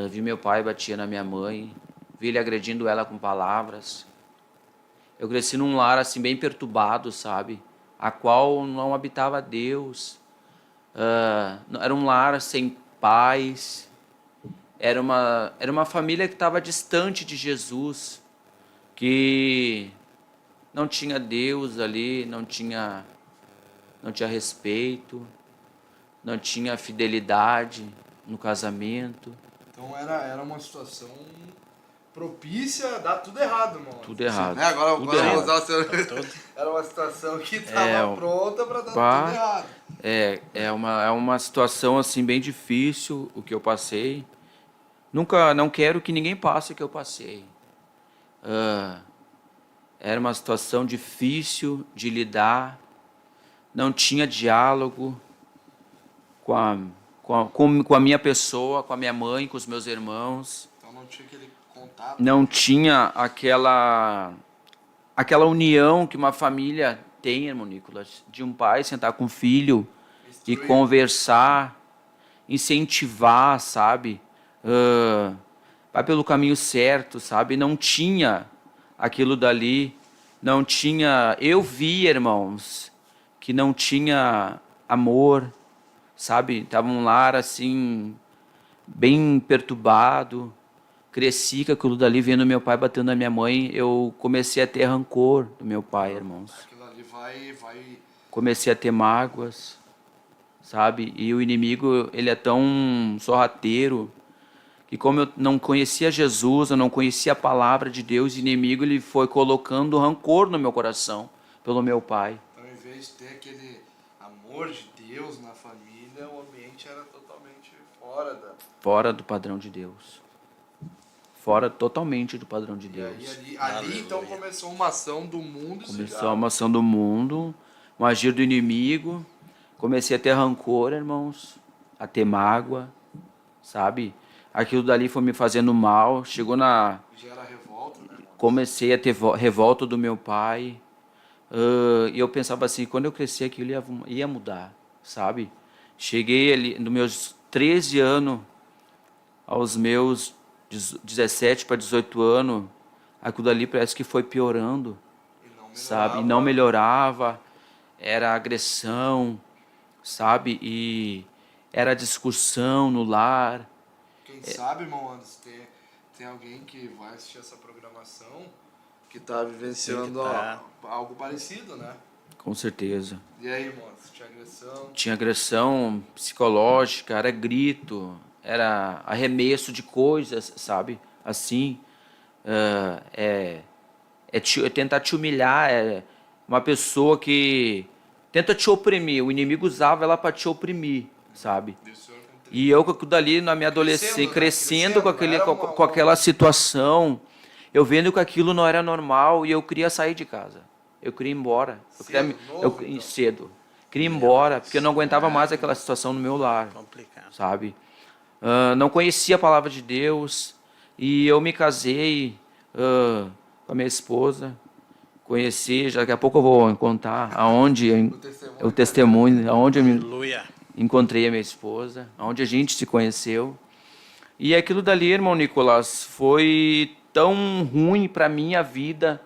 Vi meu pai batia na minha mãe. Vi ele agredindo ela com palavras. Eu cresci num lar assim bem perturbado, sabe? A qual não habitava Deus. Era um lar sem paz. Era uma família que estava distante de Jesus, que não tinha Deus ali, não tinha respeito, não tinha fidelidade no casamento. Então era uma situação propícia a dar tudo errado, irmão. Tudo errado. Né? Agora tudo vou errado. usar o seu... Era uma situação que estava pronta para dar tudo errado. É uma situação assim bem difícil o que eu passei. Não quero que ninguém passe o que eu passei. Era uma situação difícil de lidar. Não tinha diálogo com a minha pessoa, com a minha mãe, com os meus irmãos. Então não tinha aquele contato. Não tinha aquela união que uma família tem, irmão Nicolas, de um pai sentar com o filho e conversar, incentivar, sabe? Vai pelo caminho certo, sabe? Não tinha aquilo dali, não tinha... Eu vi, irmãos, que não tinha amor, sabe? Estava um lar, assim, bem perturbado. Cresci com aquilo dali, vendo meu pai batendo na minha mãe, eu comecei a ter rancor do meu pai, irmãos. Aquilo ali vai... Comecei a ter mágoas, sabe? E o inimigo, ele é tão sorrateiro, que como eu não conhecia Jesus, eu não conhecia a palavra de Deus, o inimigo ele foi colocando rancor no meu coração pelo meu pai. Então, em vez de ter aquele amor de Deus na família, o ambiente era totalmente fora do padrão de Deus. Fora totalmente do padrão de Deus. E ali então começou uma ação do mundo. Começou uma ação do mundo, um agir do inimigo. Comecei a ter rancor, irmãos, a ter mágoa, sabe? Aquilo dali foi me fazendo mal. Chegou na... Gera revolta, né? Comecei a ter revolta do meu pai. E eu pensava assim, quando eu crescer aquilo ia mudar, sabe? Cheguei ali, nos meus 13 anos, aos meus 17 para 18 anos, aquilo ali parece que foi piorando, sabe? E não melhorava, era agressão, sabe? E era discussão no lar. Quem sabe, irmão Anderson, tem alguém que vai assistir essa programação que está vivenciando algo parecido, né? Com certeza. E aí, irmão, tinha agressão? Tinha agressão psicológica, era grito, era arremesso de coisas, sabe? Assim, é tentar te humilhar, é uma pessoa que tenta te oprimir. O inimigo usava ela para te oprimir, sabe? E eu com aquilo dali na minha adolescência, crescendo com aquela situação, eu vendo que aquilo não era normal e eu queria sair de casa. Eu queria ir embora. Cedo. Queria ir embora, porque eu não aguentava mais aquela situação no meu lar. Complicado. Sabe? Não conhecia a palavra de Deus. E eu me casei com a minha esposa. Conheci, daqui a pouco eu vou contar aonde o testemunho, aonde eu Aleluia. encontrei a minha esposa, aonde a gente se conheceu. E aquilo dali, irmão Nicolas, foi tão ruim para minha vida.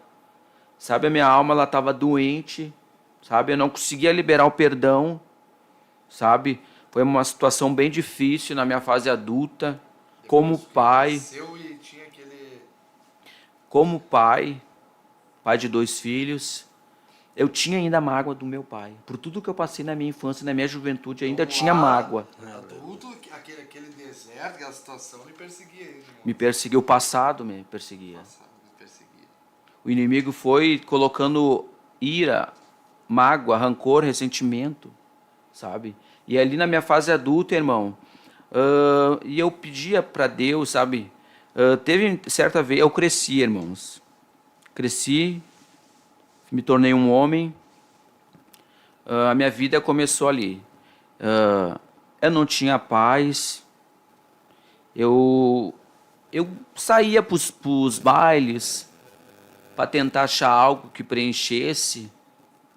Sabe, a minha alma ela estava doente, sabe? Eu não conseguia liberar o perdão, sabe? Foi uma situação bem difícil na minha fase adulta, como pai. Como pai de 2 filhos, eu tinha ainda mágoa do meu pai. Por tudo que eu passei na minha infância, na minha juventude, ainda tinha mágoa. Adulto, aquele deserto, aquela situação me perseguia. Irmão. Me perseguiu, o passado me perseguia. O inimigo foi colocando ira, mágoa, rancor, ressentimento, sabe? E ali na minha fase adulta, irmão, e eu pedia para Deus, sabe? Teve certa vez, eu cresci, irmãos. Cresci, me tornei um homem. A minha vida começou ali. Eu não tinha paz. Eu saía para os bailes, para tentar achar algo que preenchesse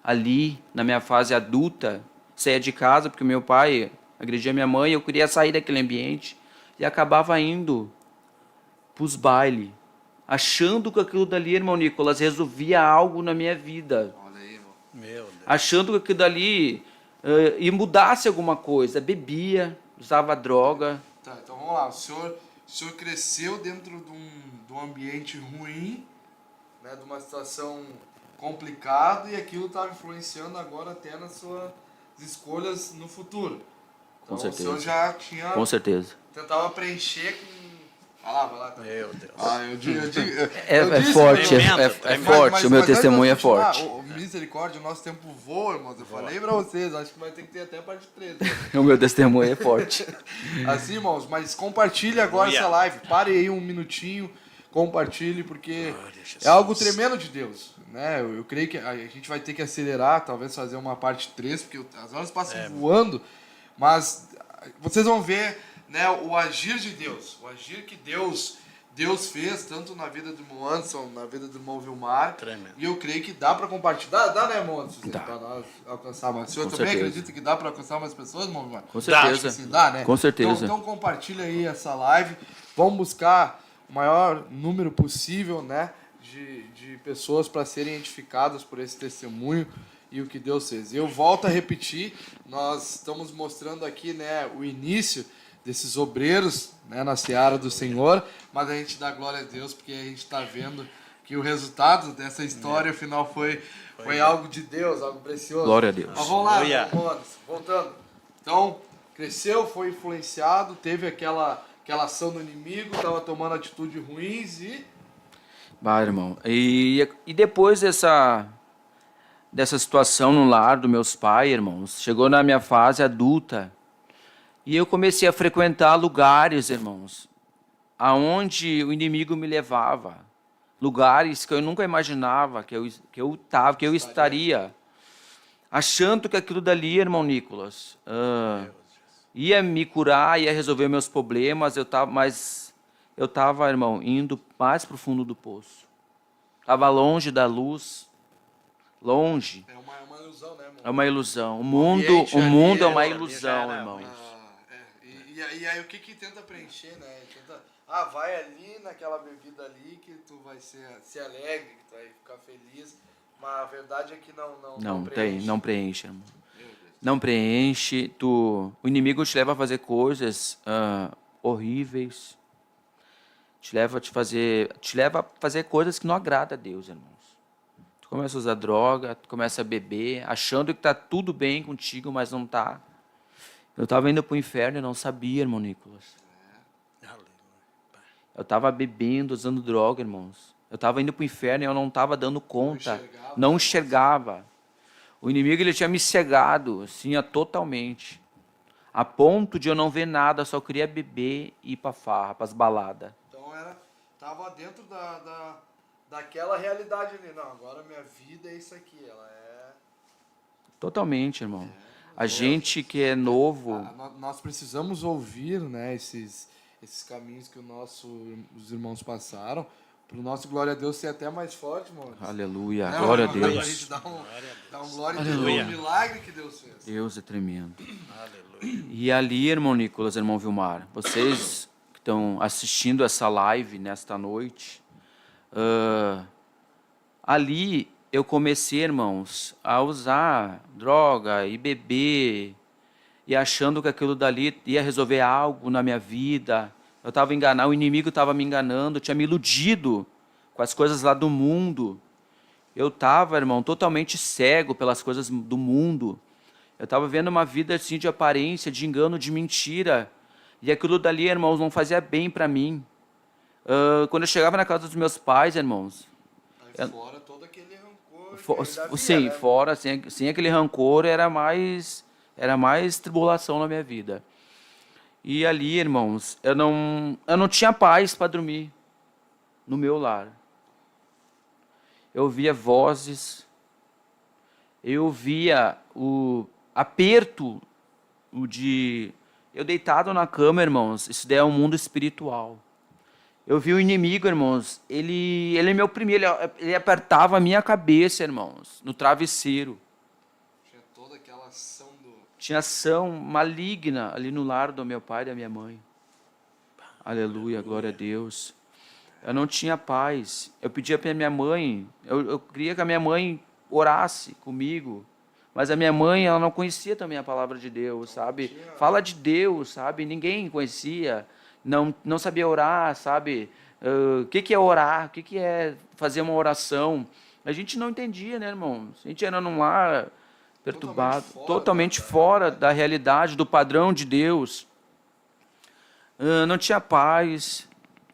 ali, na minha fase adulta. Saía de casa, porque meu pai agredia minha mãe, eu queria sair daquele ambiente, e acabava indo para os bailes, achando que aquilo dali, irmão Nicolas, resolvia algo na minha vida. Olha aí, irmão. Meu Deus. Achando que aquilo dali ia mudasse alguma coisa. Bebia, usava droga. Tá, então vamos lá. O senhor cresceu dentro de um ambiente ruim, né, de uma situação complicada, e aquilo estava influenciando agora até nas suas escolhas no futuro. Então, Com certeza. o senhor já tinha... Com certeza. Tentava preencher com... Vai lá. Tá. Meu Deus. Eu digo, É forte, é forte, o meu testemunho é forte. Misericórdia, o nosso tempo voa, irmãos. Eu falei pra vocês, acho que vai ter que ter até a parte 13. O meu testemunho é forte. Assim, irmãos, mas compartilhe agora essa live. Pare aí um minutinho, compartilhe, porque é algo tremendo de Deus. Né? Eu creio que a gente vai ter que acelerar, talvez fazer uma parte 3, porque as horas passam voando, mas vocês vão ver, né, o agir de Deus, o agir que Deus fez, tanto na vida do irmão Anderson, na vida do irmão Vilmar. Tremendo. E eu creio que dá para compartilhar. Dá, né, irmão Anderson? Dá. Para nós alcançar mais. O senhor Com também certeza. acredita que dá para alcançar mais pessoas, irmão Vilmar? Com certeza. Acho que sim, dá, né? Com certeza. Então compartilha aí essa live. Vamos buscar o maior número possível, né, de pessoas para serem edificadas por esse testemunho e o que Deus fez. Eu volto a repetir, nós estamos mostrando aqui, né, o início desses obreiros, né, na seara do Senhor, mas a gente dá glória a Deus porque a gente está vendo que o resultado dessa história final foi algo de Deus, algo precioso. Glória a Deus. Mas vamos lá, Aleluia. vamos, voltando. Então, cresceu, foi influenciado, teve aquela ação do inimigo, estava tomando atitudes ruins e... Bah, irmão. E depois dessa situação no lar dos meus pais, irmãos, chegou na minha fase adulta, e eu comecei a frequentar lugares, irmãos, aonde o inimigo me levava. Lugares que eu nunca imaginava que eu estaria. achando que aquilo dali, irmão Nicolas, ia me curar, ia resolver meus problemas, mas eu estava, irmão, indo mais para o fundo do poço. Estava longe da luz, longe. É uma ilusão, né, irmão? É uma ilusão. O ambiente mundo é ali, uma ali ilusão, já era irmãos. E aí o que tenta preencher, né? Tenta, vai ali naquela bebida ali que tu vai ser alegre, que tu vai ficar feliz. Mas a verdade é que não preenche. Não preenche, irmão. Meu Deus. Não preenche. O inimigo te leva a fazer coisas horríveis. Te leva a fazer coisas que não agradam a Deus, irmãos. Tu começa a usar droga, tu começa a beber, achando que está tudo bem contigo, mas não está. Eu estava indo para o inferno e não sabia, irmão Nicolas. Eu estava bebendo, usando droga, irmãos. Eu estava indo para o inferno e eu não estava dando conta. Não enxergava. O inimigo ele tinha me cegado, assim, totalmente. A ponto de eu não ver nada, só queria beber e ir para farra, para as baladas. Então tava dentro daquela realidade ali. Não, agora minha vida é isso aqui. Ela é... Totalmente, irmão. A gente que é novo... Nós precisamos ouvir, né, esses caminhos que os irmãos passaram, para o nosso glória a Deus ser até mais forte, mano. Aleluia, Né, glória a mano? A Deus. gente dá um glória a Aleluia. Deus, um milagre que Deus fez. Deus é tremendo. Aleluia. E ali, irmão Nicolas, irmão Vilmar, vocês que estão assistindo essa live nesta noite, ali eu comecei, irmãos, a usar droga e beber, e achando que aquilo dali ia resolver algo na minha vida. Eu estava enganado, o inimigo estava me enganando, tinha me iludido com as coisas lá do mundo. Eu estava, irmão, totalmente cego pelas coisas do mundo. Eu estava vendo uma vida assim de aparência, de engano, de mentira. E aquilo dali, irmãos, não fazia bem para mim. Quando eu chegava na casa dos meus pais, irmãos... Aí fora todo aquele rancor que ainda havia, Sim, né? fora, sem aquele rancor, era mais tribulação na minha vida. E ali, irmãos, eu não tinha paz para dormir no meu lar. Eu ouvia vozes, eu via o aperto eu deitado na cama, irmãos, isso daí é um mundo espiritual. Eu vi o inimigo, irmãos, ele me oprimia, ele apertava a minha cabeça, irmãos, no travesseiro. Tinha toda aquela ação Tinha ação maligna ali no lar do meu pai e da minha mãe. Aleluia, glória a Deus. Eu não tinha paz. Eu pedia para minha mãe, eu queria que a minha mãe orasse comigo, mas a minha mãe, ela não conhecia também a palavra de Deus, sabe? Fala de Deus, sabe? Ninguém conhecia, não sabia orar, sabe? O que é orar? O que é fazer uma oração? A gente não entendia, né, irmãos? A gente era num lar perturbado, totalmente fora da realidade, do padrão de Deus. Não tinha paz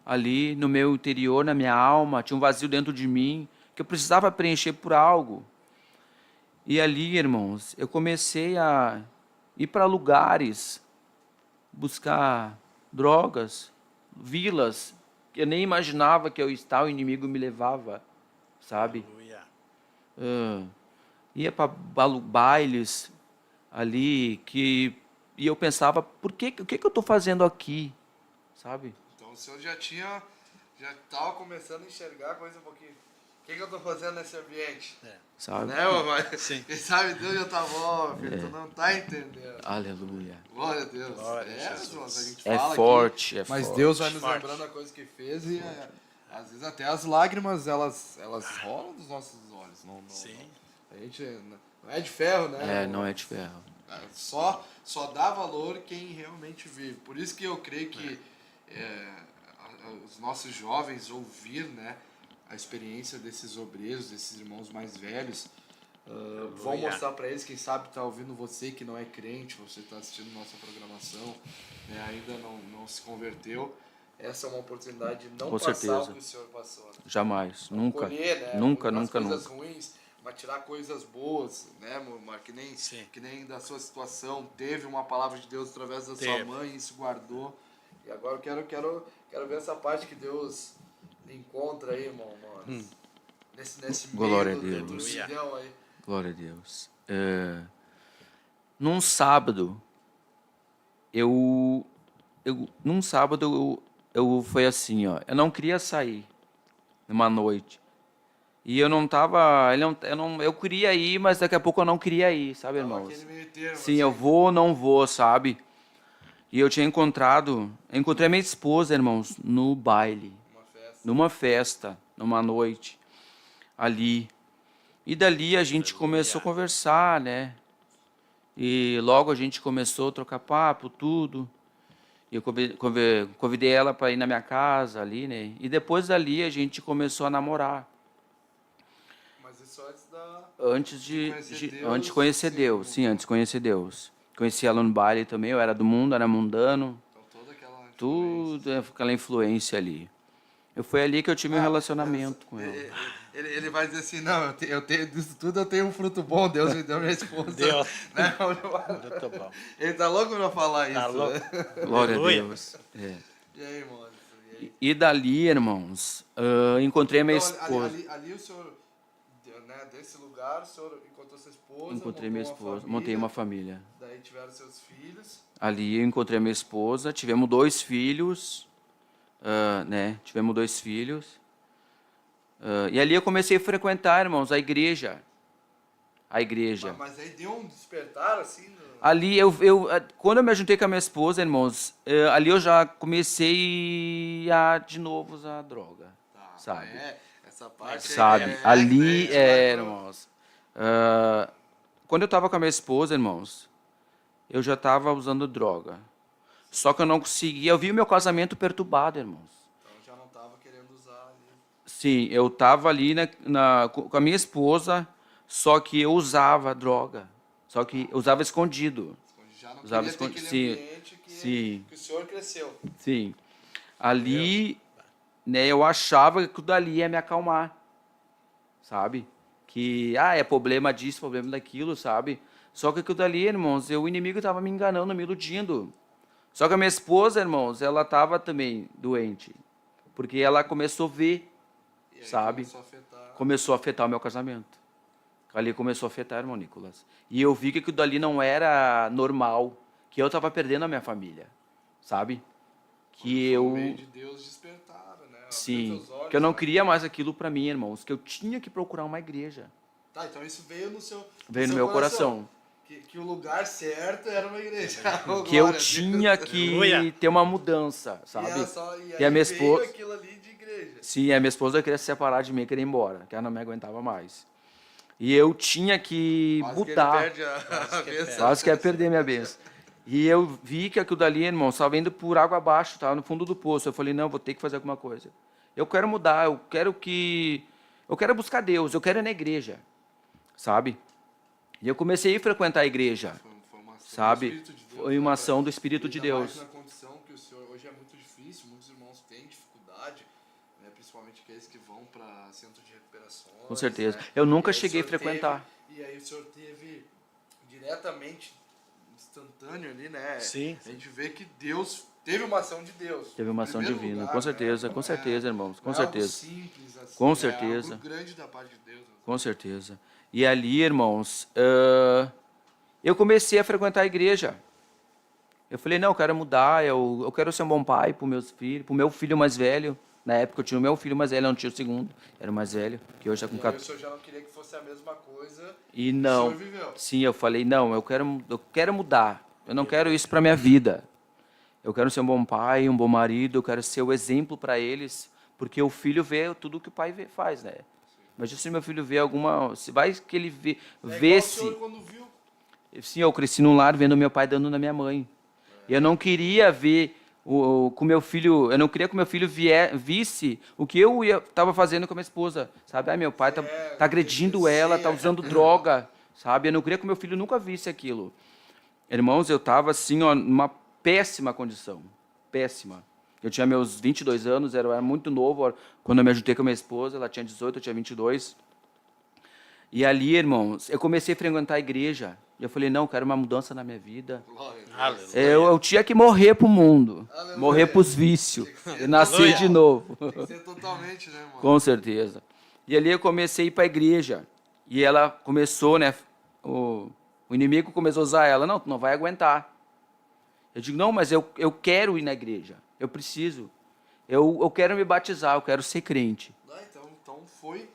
ali no meu interior, na minha alma, tinha um vazio dentro de mim, que eu precisava preencher por algo. E ali, irmãos, eu comecei a ir para lugares, buscar drogas, vilas, que eu nem imaginava que eu estava, o inimigo me levava, sabe? Aleluia. Ia para bailes ali, e eu pensava, o que eu estou fazendo aqui, sabe? Então o senhor já estava começando a enxergar a coisa um pouquinho. O que eu estou fazendo nesse ambiente? Sabe? Né, mas, Sim. quem sabe Deus já tá bom, filho, tu não tá entendendo. Aleluia. Glória a Deus. Glória a Jesus. João, a gente É fala forte, aqui, é mas forte. Deus vai nos Forte. lembrando a coisa que fez e às vezes até as lágrimas, elas rolam dos nossos olhos. Não, Sim. a gente não é de ferro, né? Não é de ferro. Só dá valor quem realmente vive. Por isso que eu creio que os nossos jovens ouvir, né, a experiência desses obreiros, desses irmãos mais velhos, vão mostrar para eles, quem sabe está ouvindo você que não é crente, você está assistindo nossa programação, né, ainda não se converteu. Essa é uma oportunidade de não Com passar certeza. o que o Senhor passou. Né? Nunca, nunca. Colher, né? Nunca, As nunca, coisas nunca. ruins, mas tirar coisas boas, né, mas Sim. que nem da sua situação, teve uma palavra de Deus através da sua Teve. mãe, isso guardou. E agora eu quero ver essa parte que Deus encontra aí, irmão, mano. Nesse Glória meio a do Deus. turbilhão aí. Glória a Deus. num sábado, foi assim, ó, eu não queria sair numa noite. E eu não tava, eu queria ir, mas daqui a pouco eu não queria ir, sabe, irmãos? Aquele meio termo, Sim, eu vou ou não vou, sabe? E eu encontrei a minha esposa, irmãos, no baile, numa festa, numa noite, ali. E dali a gente começou a conversar, né? E logo a gente começou a trocar papo, tudo. E eu convidei ela para ir na minha casa ali, né? E depois dali a gente começou a namorar. Mas isso antes da... Antes de conhecer sim. Deus. Sim, antes de conhecer Deus. Conheci ela no baile também, eu era do mundo, era mundano. Então, toda aquela Tudo, aquela influência ali. Foi ali que eu tive um relacionamento com ela. Ele vai dizer assim, não, eu tenho disso tudo, eu tenho um fruto bom, Deus me deu minha esposa. Deus. Né? Muito bom. Ele tá louco pra falar Tá isso. louco. Né? Glória a Aleluia. Deus. É. E aí, mano? E aí? E dali, irmãos, encontrei a minha Então, esposa. ali o senhor, né, desse lugar, o senhor encontrou sua esposa, Encontrei minha esposa, montei uma família. Daí tiveram seus filhos. Ali eu encontrei a minha esposa, tivemos 2 filhos, né? Tivemos 2 filhos. E ali eu comecei a frequentar, irmãos, a igreja. A igreja. Mas aí deu um despertar, assim... Ali, quando eu me juntei com a minha esposa, irmãos, ali eu já comecei de novo usar droga, sabe? Essa parte Sabe? Ali, irmãos, quando eu estava com a minha esposa, irmãos, eu já estava usando droga. Só que eu não conseguia, eu vi o meu casamento perturbado, irmãos. Então já não estava querendo usar ali. Sim, eu estava ali com a minha esposa, só que eu usava droga. Só que eu usava escondido. Já não Usava queria ter aquele sim, ambiente sim. que o senhor cresceu. Sim. Ali, né, eu achava que aquilo dali ia me acalmar. Sabe? Que, é problema disso, problema daquilo, sabe? Só que aquilo dali, irmãos, o inimigo estava me enganando, me iludindo. Só que a minha esposa, irmãos, ela estava também doente. Porque ela começou a ver, E aí sabe? Começou a afetar o meu casamento. Ali começou a afetar, irmão Nicolas. E eu vi que aquilo dali não era normal, que eu estava perdendo a minha família, sabe? Que eu... O meio de Deus despertaram, né? Abriu Sim, teus olhos, que eu não né? queria mais aquilo para mim, irmãos, que eu tinha que procurar uma igreja. Tá, então isso veio no seu Veio no meu coração. Que o lugar certo era uma igreja. Que eu tinha que Aleluia. ter uma mudança, sabe? E a minha veio esposa... aquilo ali de igreja. Sim, a minha esposa queria se separar de mim, queria ir embora, que ela não me aguentava mais. E eu tinha que Quase mudar. que ele perde a bênção. Quase que ia perder minha bênção. E eu vi que aquilo dali, irmão, estava indo por água abaixo, estava no fundo do poço. Eu falei, não, vou ter que fazer alguma coisa. Eu quero mudar, eu quero buscar Deus, eu quero ir na igreja, sabe? E eu comecei a frequentar a igreja, Foi uma ação sabe? do Espírito de Deus, Foi uma né, ação do cara? Espírito de Ainda mais Deus. na condição que o senhor hoje é muito difícil, muitos irmãos têm dificuldade, né, principalmente aqueles que vão para centros de recuperação. Com certeza. Né? Eu nunca E aí o cheguei a senhor frequentar. E aí o senhor teve diretamente, instantâneo ali, né? Sim. A gente vê que Deus teve uma ação de Deus. Teve uma Em ação primeiro divina, lugar, com certeza, né? com certeza, irmãos, com Não é algo certeza. simples, assim, Com É certeza. algo grande da parte de Deus. Com certeza. E ali, irmãos, eu comecei a frequentar a igreja. Eu falei, não, eu quero mudar, eu quero ser um bom pai para meus filhos, para o meu filho mais velho. Na época eu tinha o meu filho mais velho, eu não tinha o segundo, era o mais velho, que hoje está com E aí o 14. senhor já não queria que fosse a mesma coisa E que não, o senhor viveu. sim, eu falei, não, eu quero mudar. Eu não quero isso para minha vida. Eu quero ser um bom pai, um bom marido, eu quero ser o exemplo para eles, porque o filho vê tudo que o pai faz, né? Imagina se meu filho vê se vai que ele vê igual o se senhor quando viu. sim, eu cresci num lar vendo meu pai dando na minha mãe. E eu não queria ver com meu filho, eu não queria que meu filho visse o que eu estava fazendo com a minha esposa, sabe? Meu pai tá agredindo ela, tá usando droga, sabe? Eu não queria que meu filho nunca visse aquilo. Irmãos, eu estava assim, ó, numa péssima condição, péssima. Eu tinha meus 22 anos, era muito novo, quando eu me juntei com a minha esposa, ela tinha 18, eu tinha 22. E ali, irmãos, eu comecei a frequentar a igreja. E eu falei, não, eu quero uma mudança na minha vida. Aleluia. Eu tinha que morrer pro mundo, Aleluia. morrer pros vícios, e nascer Aleluia. de novo. Tem que ser totalmente, né, mano? Com certeza. E ali eu comecei a ir para a igreja. E ela começou, né, o inimigo começou a usar ela. Não, tu não vai aguentar. Eu digo, não, mas eu quero ir na igreja. Eu preciso. Eu quero me batizar, eu quero ser crente. Ah, então foi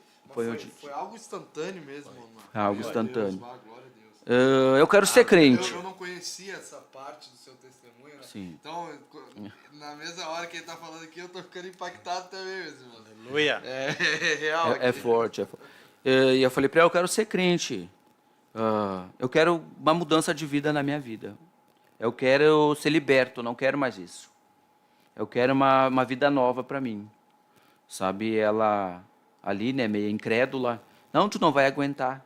algo instantâneo mesmo. Algo Glória a instantâneo. Deus, glória a Deus. Eu quero ser crente. Eu não conhecia essa parte do seu testemunho, né? Sim. Então, na mesma hora que ele tá falando aqui, eu tô ficando impactado também, mesmo. Aleluia. É real. É forte. E eu falei para ela, eu quero ser crente. Eu quero uma mudança de vida na minha vida. Eu quero ser liberto, não quero mais isso. Eu quero uma vida nova para mim. Sabe, ela ali, né, meio incrédula. Não, tu não vai aguentar.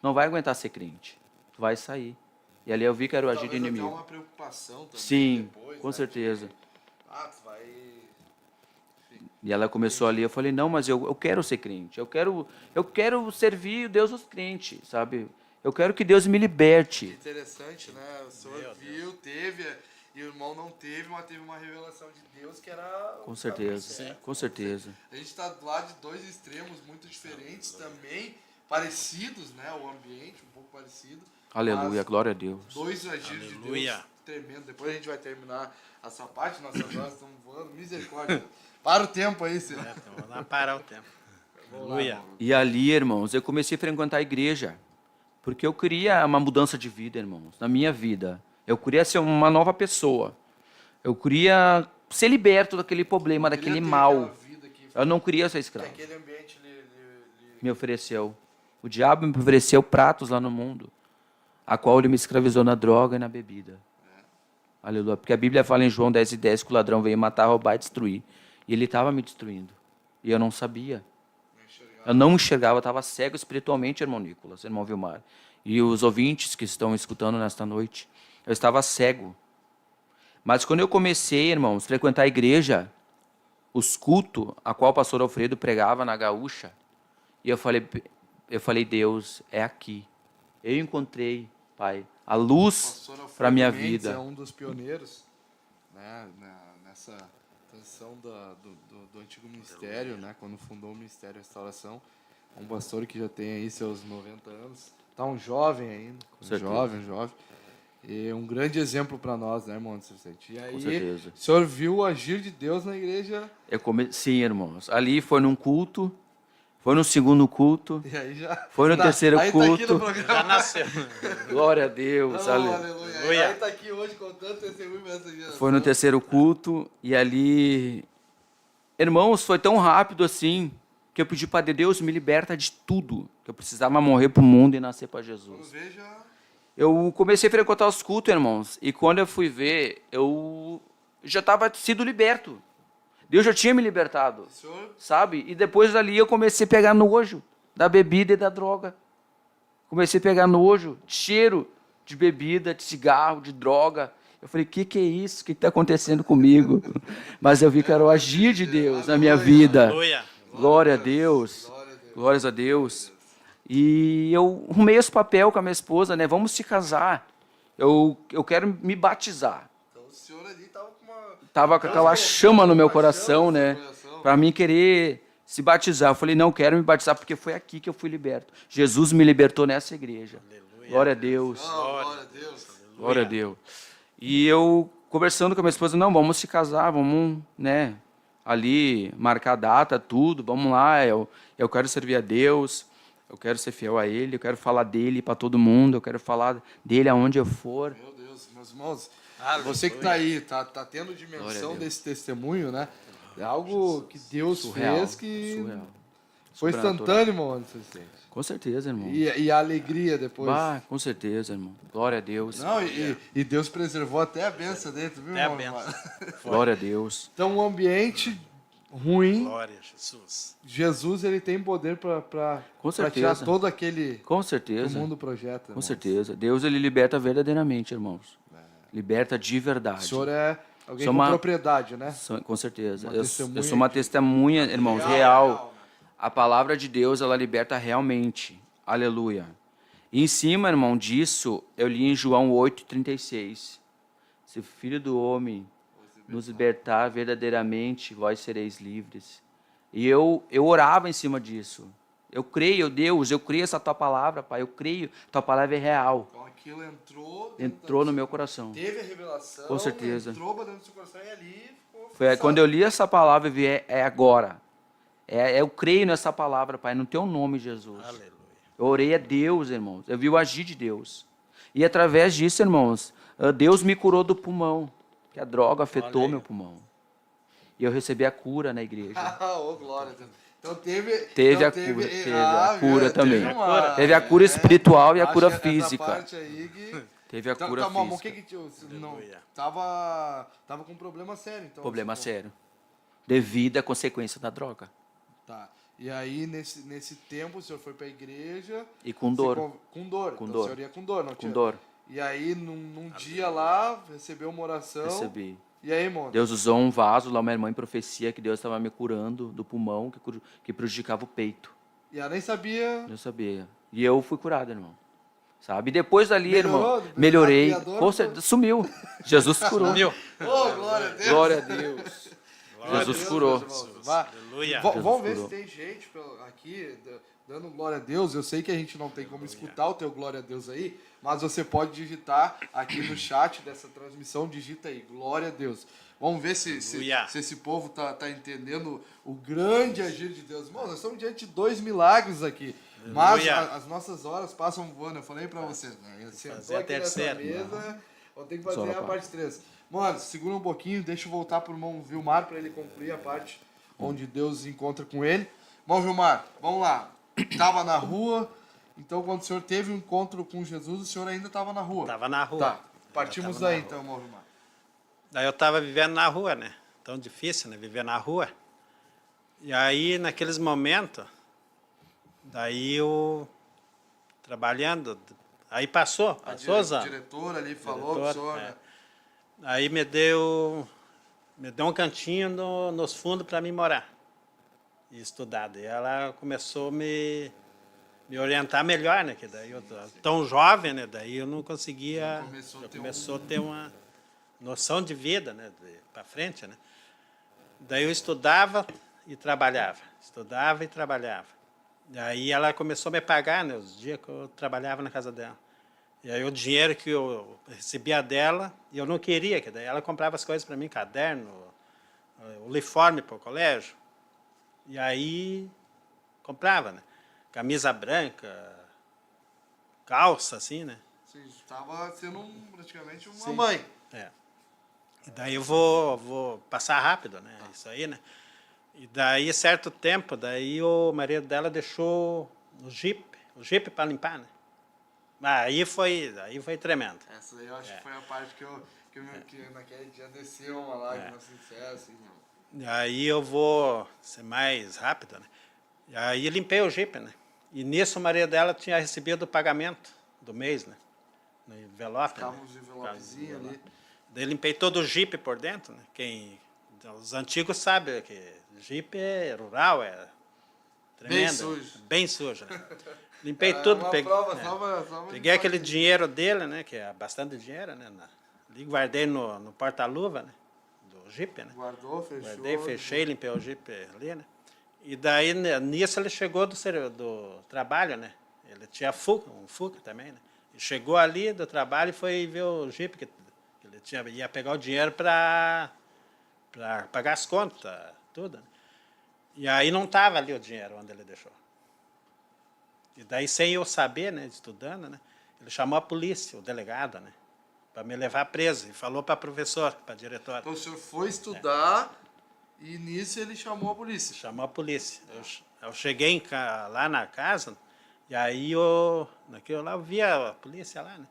Não vai aguentar ser crente. Tu vai sair. E ali eu vi que era o agir do Talvez até inimigo. uma preocupação também. Sim, depois, com né? certeza. Tu vai... E ela começou ali, eu falei, não, mas eu quero ser crente. Eu quero servir o Deus dos crentes, sabe? Eu quero que Deus me liberte. Interessante, né? O senhor viu, teve, e o irmão não teve, mas teve uma revelação de Deus que era... Com certeza, com certeza. A gente está do lado de dois extremos muito diferentes também, parecidos, né? O ambiente um pouco parecido. Aleluia, mas glória a Deus. dois agires de Deus Aleluia. tremendo. Depois a gente vai terminar essa parte, nossas horas estão voando, misericórdia. Para o tempo aí, senhor. Então, vamos lá parar o tempo. Aleluia. E ali, irmãos, eu comecei a frequentar a igreja. Porque eu queria uma mudança de vida, irmãos, na minha vida. Eu queria ser uma nova pessoa. Eu queria ser liberto daquele problema, daquele mal. Eu não queria ser escravo. Aquele ambiente Me ofereceu. O diabo me ofereceu pratos lá no mundo, a qual ele me escravizou na droga e na bebida. Aleluia. Porque a Bíblia fala em João 10:10 que o ladrão veio matar, roubar e destruir. E ele estava me destruindo. E eu não sabia. Eu não enxergava, eu estava cego espiritualmente, irmão Nicolas, irmão Vilmar. E os ouvintes que estão escutando nesta noite, eu estava cego. Mas quando eu comecei, irmãos, a frequentar a igreja, os cultos, a qual o pastor Alfredo pregava na Gaúcha, e eu falei, Deus, é aqui. Eu encontrei, Pai, a luz para a minha vida. É um dos pioneiros, né, nessa transição do antigo ministério, né, quando fundou o Ministério Restauração. Um pastor que já tem aí seus 90 anos. Tá um jovem ainda. Jovem. E um grande exemplo para nós, né, irmão? E aí, Com certeza. o senhor viu o agir de Deus na igreja. Sim, irmãos. Ali foi num culto, foi no segundo culto, E aí já... foi no terceiro aí culto. Tá aqui no programa. Já nasceu. Glória a Deus. Aleluia. Aí tá aqui hoje contando testemunho dessa geração. Foi no terceiro culto e ali, irmãos, foi tão rápido assim que eu pedi para Deus me liberta de tudo, que eu precisava morrer para o mundo e nascer para Jesus. Quando veja... Eu comecei a frequentar os cultos, irmãos, e quando eu fui ver, eu já estava sido liberto. Deus já tinha me libertado, Senhor... sabe? E depois dali eu comecei a pegar nojo da bebida e da droga. Comecei a pegar nojo, cheiro de bebida, de cigarro, de droga. Eu falei, o que é isso? O que está acontecendo comigo? Mas eu vi que era o agir de Deus na minha vida. Aleluia. Glória a Deus. Glórias a Deus. E eu arrumei esse papel com a minha esposa, né? Vamos se casar. Eu quero me batizar. Então o senhor ali estava com uma... Tava com aquela chama no meu coração, né? Para mim querer se batizar. Eu falei, não, quero me batizar porque foi aqui que eu fui liberto. Jesus me libertou nessa igreja. Aleluia. Glória a Deus. Glória a Deus. Glória a Deus. E eu conversando com a minha esposa, não, vamos se casar, vamos, né? Ali marcar a data, tudo, vamos lá. Eu quero servir a Deus. Eu quero ser fiel a Ele, eu quero falar dele para todo mundo, eu quero falar dele aonde eu for. Meu Deus, meus irmãos, Aleluia. você que está aí, tá tendo dimensão desse testemunho, né? É algo que Deus fez que surreal. foi Sobrenatural. instantâneo, irmão. Com certeza, irmão. E a alegria depois. Com certeza, irmão. Glória a Deus. Não, e Deus preservou até a benção dentro, viu, Até a irmão? benção. Glória a Deus. Então, um ambiente ruim, Glória a Jesus. Jesus ele tem poder para Com certeza. tirar todo aquele Com que o certeza. mundo projeta. Com irmãos. certeza. Deus, ele liberta verdadeiramente, irmãos. Liberta de O verdade. senhor é alguém Sou com uma- propriedade, né? Com certeza. Uma Eu testemunha sou uma de- testemunha, irmãos, real. A palavra de Deus, ela liberta realmente. Aleluia. E em cima, irmão, disso, eu li em João 8,36. Se o Filho do Homem nos libertar verdadeiramente, vós sereis livres. E eu orava em cima disso. Eu creio, Deus, eu creio essa tua palavra, Pai. Eu creio, tua palavra é real. Então aquilo entrou... Entrou no meu coração. Teve a revelação. Com certeza. Entrou pra dentro do seu coração e ali ficou... Foi fixado. quando eu li essa palavra, eu vi, é agora. Eu creio nessa palavra, Pai, no teu nome, Jesus. Aleluia. Eu orei a Deus, irmãos. Eu vi o agir de Deus. E através disso, irmãos, Deus me curou do pulmão. Que a droga afetou meu pulmão. E eu recebi a cura na igreja. Ô, glória a Deus. Então teve Teve então a cura também. uma- Teve a cura espiritual e a acho cura que essa física. parte aí que... Teve a Então, cura tá, mamãe, o física. que não, Aleluia. tava com um problema sério, então. Problema tipo, sério. Devido à consequência da droga. Tá. E aí, nesse tempo, o senhor foi pra igreja... E com dor. Com dor. Com Então, dor. o senhor ia com dor, não Com tinha? dor. E aí, num dia lá, recebeu uma oração... Recebi. E aí, irmão? Deus usou um vaso lá, minha irmã em profecia, que Deus estava me curando do pulmão, que prejudicava o peito. E ela nem sabia... Eu sabia. E eu fui curado, irmão. Sabe? E depois dali, Melhorou? irmão, melhorei. A dor Com certeza, sumiu. Jesus curou. Sumiu. Ô, glória a Deus! Glória a Deus. Glória Jesus a Deus, curou. meus irmãos. Vá. Aleluia. Vamos ver curou. se tem gente aqui dando glória a Deus. Eu sei que a gente não tem como escutar o teu glória a Deus aí, mas você pode digitar aqui no chat dessa transmissão, digita aí, glória a Deus. Vamos ver se Aleluia. esse povo tá entendendo o grande agir de Deus. Irmão, nós estamos diante de 2 milagres aqui. Mas Aleluia. as nossas horas passam voando. Eu falei pra vocês, né? Eu sentou fazer a aqui nessa terceira. mesa, vou ter que fazer Só na a parte 3. Mano, segura um pouquinho, deixa eu voltar pro irmão Vilmar para ele concluir a parte onde Deus encontra com ele. Irmão Vilmar, vamos lá. Tava na rua, então quando o senhor teve um encontro com Jesus, o senhor ainda estava na rua. Tava na rua. Tá, partimos Tava na daí rua. então, irmão Vilmar. Daí eu estava vivendo na rua, né? Tão difícil, né? Viver na rua. E aí, naqueles momentos, daí eu trabalhando, aí passou os O anos. diretor ali falou pro Diretor, senhor, é. né? Aí me deu um cantinho nos fundos para mim morar e estudar. Daí ela começou a me orientar melhor, né? Que daí eu tão jovem, né? Daí eu não conseguia. Começou a ter uma noção de vida, né? Para frente, né? Daí eu estudava e trabalhava, estudava e trabalhava. Daí ela começou a me pagar, né? Os dias que eu trabalhava na casa dela. E aí o dinheiro que eu recebia dela, eu não queria, que daí ela comprava as coisas para mim, caderno, uniforme para o colégio. E aí comprava, né? Camisa branca, calça, assim, né? Você estava sendo praticamente uma Sim. mãe. É. E daí eu vou passar rápido, né? Isso aí, né? E daí, certo tempo, daí o marido dela deixou o Jeep para limpar, né? Aí foi tremendo. Essa aí eu acho que foi a parte que naquele dia desceu uma lágrima sincera, assim, não. E aí eu vou ser mais rápido, né? E aí limpei o Jeep, né? E nisso o marido dela tinha recebido o pagamento do mês, né? No envelope. Estavam né? uns envelopezinhos ali. Daí limpei todo o Jeep por dentro, né? Os antigos sabem que Jeep é rural, é tremendo. sujo. Bem sujo, né? Limpei tudo, Uma peguei, prova, né? só uma Peguei aquele dinheiro dele, né? Que é bastante dinheiro, né? Ali guardei no porta-luva, né? Do Jeep, né? Guardou, fechou. Guardei, fechei, limpei o Jeep ali, né? E daí, nisso, ele chegou do trabalho, né? Ele tinha um Fuca também, né? E chegou ali do trabalho e foi ver o Jeep, que ele ia pegar o dinheiro para pagar as contas, tudo. Né? E aí não estava ali o dinheiro onde ele deixou. E daí, sem eu saber, né, estudando, né, ele chamou a polícia, o delegado, né, para me levar preso. E falou para a professora, para a diretora. Então o senhor foi estudar e nisso ele chamou a polícia. Chamou a polícia. Eu cheguei lá na casa, e aí naquilo lá eu vi a polícia lá, né?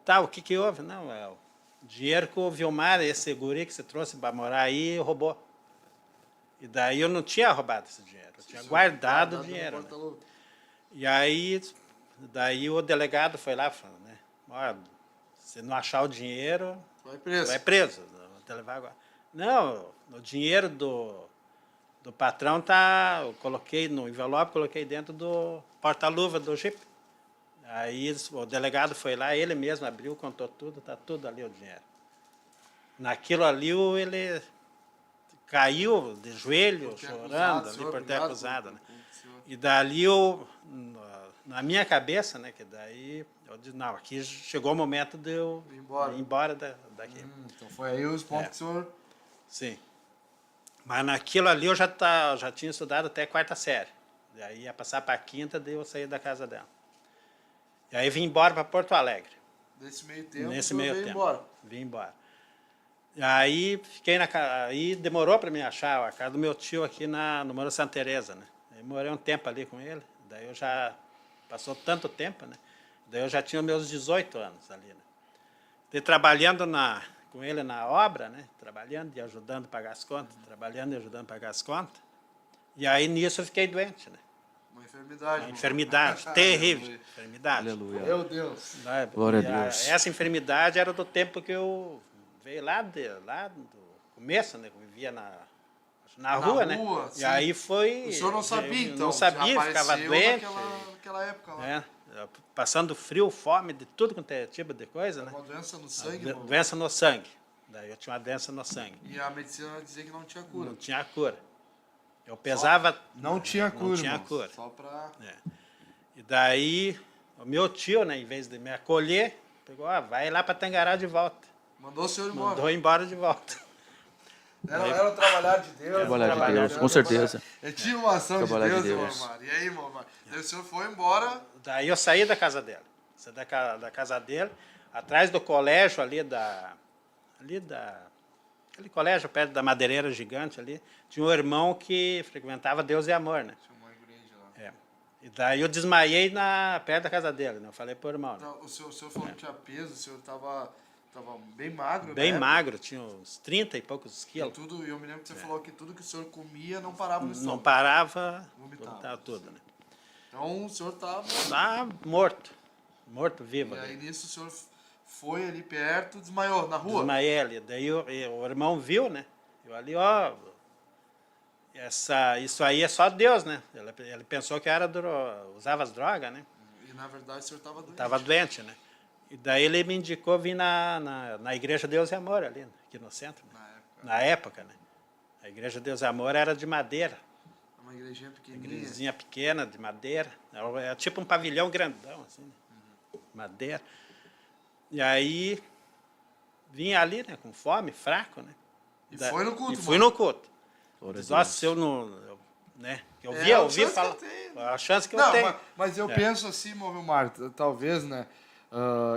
Tá, o que houve? Não, é o dinheiro que o Vilmar, esse guri que você trouxe para morar aí, roubou. E daí eu não tinha roubado esse dinheiro, eu tinha guardado o dinheiro. Né? E aí, daí o delegado foi lá falando, né? Olha, se não achar o dinheiro, Vai preso. vai preso. Vou te levar agora. Não, o dinheiro do patrão eu coloquei no envelope, coloquei dentro do porta-luva do Jeep. Aí o delegado foi lá, ele mesmo abriu, contou tudo, tá tudo ali o dinheiro. Naquilo ali ele caiu de joelho, chorando, ali por ter acusado. Né? E dali eu, na minha cabeça, né, que daí eu disse, não, aqui chegou o momento de eu Ir embora. ir embora daqui. Então foi aí os pontos que o senhor... Sim. Mas naquilo ali eu já tinha estudado até quarta série. E aí ia passar para a quinta, daí eu saí da casa dela. E aí vim embora para Porto Alegre. Nesse meio tempo, Nesse o senhor meio veio tempo. embora. Vim embora. E aí fiquei aí demorou para me achar a casa do meu tio aqui no Morro Santa Teresa, né? Aí morei um tempo ali com ele. Daí eu já passou tanto tempo, né? Daí eu já tinha meus 18 anos ali, né? E trabalhando com ele na obra, né? Trabalhando e ajudando a pagar as contas, trabalhando e ajudando a pagar as contas. E aí nisso eu fiquei doente, né? Uma enfermidade. Uma enfermidade terrível, enfermidade. Aleluia. Meu Deus. Né? Glória a E Deus. Essa enfermidade era do tempo que eu veio lá do começo, né? Eu vivia na rua, né? rua, E sim. aí foi... O senhor não sabia, eu então? Não sabia, já ficava apareceu doente. naquela época lá. Né? Passando frio, fome, de tudo quanto é tipo de coisa, né? Uma doença no sangue, irmão. Doença no sangue. Daí eu tinha uma doença no sangue. E a medicina dizia que não tinha cura. Não tinha cura. Eu pesava... Não tinha cura, Não tinha irmão. cura. Só pra... É. E daí, o meu tio, né, em vez de me acolher, pegou, vai lá para Tangará de volta. Mandou o senhor embora. Mandou embora de volta. Era o trabalhar de Deus. Trabalhar de Deus, com certeza. Eu tinha uma ação de Trabalhar de Deus, irmão Deus. Mário. E aí, irmão Mário? Daí o senhor foi embora. Daí eu saí da casa dela. Saí da casa dele, atrás do colégio ali aquele colégio perto da madeireira gigante ali, tinha um irmão que frequentava Deus e Amor, né? Tinha uma igreja lá. É. E daí eu desmaiei perto da casa dele, né? Eu falei pro irmão, né? Então, o senhor falou que tinha peso, o senhor tava bem magro, Bem né? magro, tinha uns 30 e poucos E quilos. tudo, eu me lembro que você falou que tudo que o senhor comia não parava no Não estômago. parava, Vomitava. vomitava tudo, né? Então o senhor tava... Tá morto vivo. E aí ali. nisso o senhor foi ali perto, desmaiou na rua. Desmaiei ali. Daí o irmão viu, né? Eu ali, ó, isso aí é só Deus, né? Ele pensou que usava as drogas, né? E na verdade o senhor tava doente. Estava doente, né? E daí ele me indicou vir na Igreja Deus e Amor ali, aqui no centro. Né? Na época, né? A Igreja Deus e Amor era de madeira. Uma igrejinha pequenininha. Igrejazinha pequena, de madeira. É tipo um pavilhão grandão, assim, né? Madeira. E aí, vim ali, né, com fome, fraco, né? E foi no culto, E fui mano. no culto. Glória a Diz, nossa, Deus. se eu não... né? Eu É, vi, a ouvi chance falar... que eu tenho. A chance que eu Não, tenho. mas eu É. penso assim, meu Mar, talvez, né?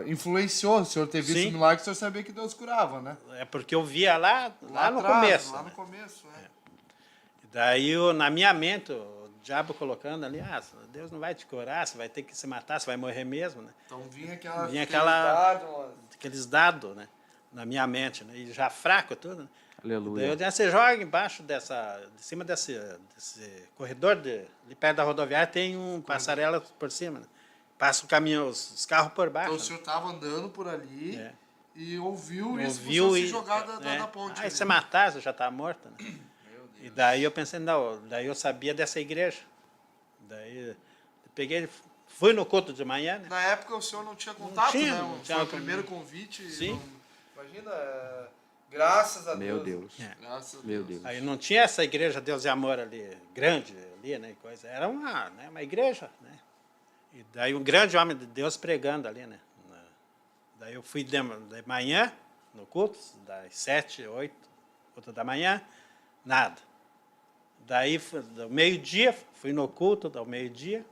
Influenciou o senhor ter visto Sim. o milagre, o senhor sabia que Deus curava, né? É porque eu via lá no atrás, começo. Lá né? no começo, é. E daí, na minha mente, o diabo colocando ali, Deus não vai te curar, você vai ter que se matar, você vai morrer mesmo, né? Então vinha aquela... Aqueles dados, né? Na minha mente, né? E já fraco tudo, né? Daí eu Aleluia. disse, você joga embaixo de cima desse corredor, ali perto da rodoviária, tem um passarela por cima, né? Passa o caminhão, os carros por baixo. Então o né? senhor estava andando por ali É. e ouviu isso, Ouviu você e... se jogar da ponte. Aí ali. você matar, você já está morto, né? E daí eu pensei, não, daí eu sabia dessa igreja. Daí eu peguei, fui no culto de manhã, né? Na época o senhor não tinha contato, tinha, né? não Foi tinha o primeiro convite. Sim. Imagina, graças a Meu Deus. Deus. Graças a Meu Deus. Deus. Aí não tinha essa igreja Deus e Amor ali, grande ali, né? Coisa. Era uma igreja, né? E daí um grande homem de Deus pregando ali, né? Daí eu fui de manhã no culto, das 7, 8, culto da manhã, nada. Daí, do meio-dia, fui no culto, do meio-dia,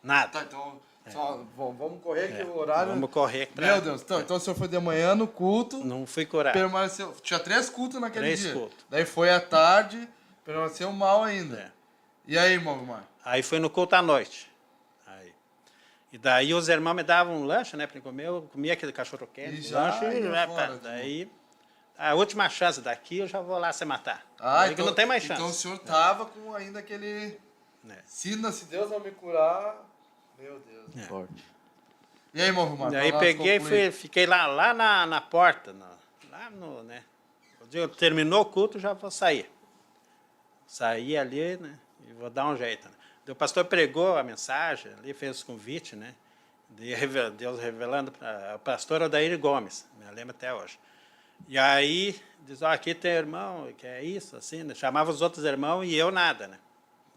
nada. Tá, então, só, vamos correr aqui o horário. Vamos correr pra... Meu Deus, então o senhor foi de manhã no culto, Não fui curado. permaneceu. Tinha 3 cultos naquele 3 dia. cultos. Daí foi à tarde, permaneceu mal ainda. É. E aí, irmão Mar? Aí foi no culto à noite. Aí. E daí os irmãos me davam um lanche, né, para comer. Eu comia aquele cachorro quente, E já lanche, ia e fora, daí a última chance daqui eu já vou lá se matar. Ah, Daí que não tem mais chance. Então o senhor tava com ainda aquele... É. Se Deus não me curar... Meu Deus. Forte. E aí, irmão Mar? Daí pra nós peguei e concluir. fiquei lá na porta, lá no, né. Terminou o culto, já vou sair. Saí ali, né, e vou dar um jeito. Né. O pastor pregou a mensagem, ali fez o convite, né, Deus revelando para o pastor Odair Gomes, me lembro até hoje. E aí, diz, aqui tem irmão, que é isso, assim, né? Chamava os outros irmãos e eu nada, né?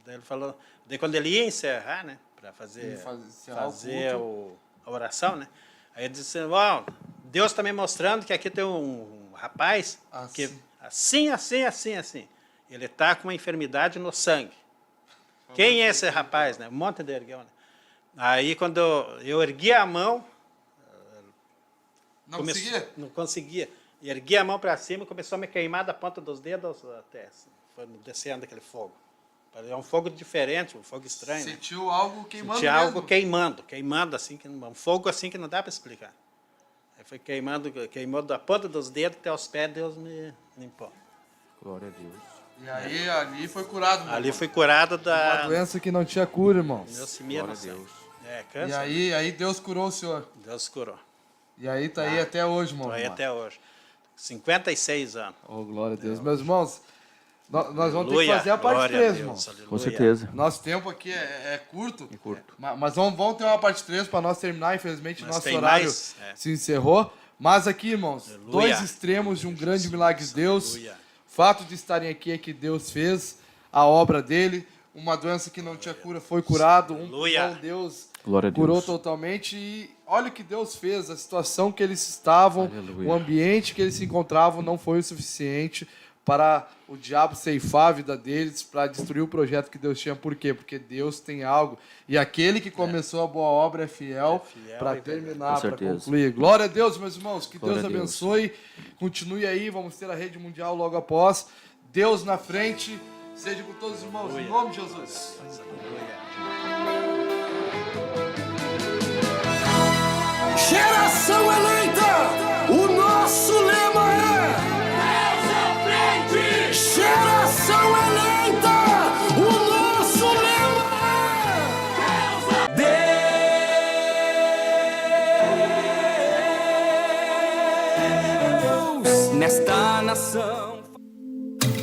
Daí ele falou, daí quando ele ia encerrar, né, para fazer, encerrar o culto. a oração, né, aí ele disse, ó, Deus está me mostrando que aqui tem um rapaz que assim. Ele está com uma enfermidade no sangue. Quem é esse rapaz, né? Um monte de ergueu, né? Aí quando eu ergui a mão, não conseguia. Ergui a mão para cima e começou a me queimar da ponta dos dedos até assim, foi descendo aquele fogo. É um fogo diferente, um fogo estranho. Sentiu algo queimando Sentia mesmo. algo queimando assim, um fogo assim que não dá para explicar. Aí foi queimou da ponta dos dedos até os pés, Deus me limpou. Glória a Deus. E aí, ali foi curado, meu Ali irmão. fui curado Uma da doença que não tinha cura, irmãos. leucemia no sangue. Câncer. E aí Deus curou o senhor. Deus curou. E aí tá aí até hoje, irmão. Estou aí até hoje. 56 anos. Oh, glória a Deus. Meus irmãos, nós vamos ter que Aleluia, fazer a parte glória a 3, Deus, irmãos. aleluia. Com certeza. Nosso tempo aqui é curto. É curto. Mas vamos ter uma parte 3 para nós terminar. Infelizmente, Mas nosso tem horário mais, se encerrou. Mas aqui, irmãos, Aleluia. dois extremos de um grande milagre de Deus. Aleluia. O fato de estarem aqui é que Deus fez a obra dele. Uma doença que não tinha cura foi curado. Um Aleluia. pulmão Deus Glória a Deus. curou totalmente. E olha o que Deus fez. A situação que eles estavam, Aleluia. o ambiente que eles se encontravam não foi o suficiente para o diabo ceifar a vida deles, para destruir o projeto que Deus tinha. Por quê? Porque Deus tem algo. E aquele que começou a boa obra é fiel para terminar, Com para certeza. concluir. Glória a Deus, meus irmãos. Que Glória Deus a Deus. abençoe. Continue aí. Vamos ter a rede mundial logo após. Deus na frente. Seja com todos os irmãos. Em nome de Jesus. Geração eleita, o nosso lema é Deus à frente. Geração eleita, o nosso lema é Deus nesta nação.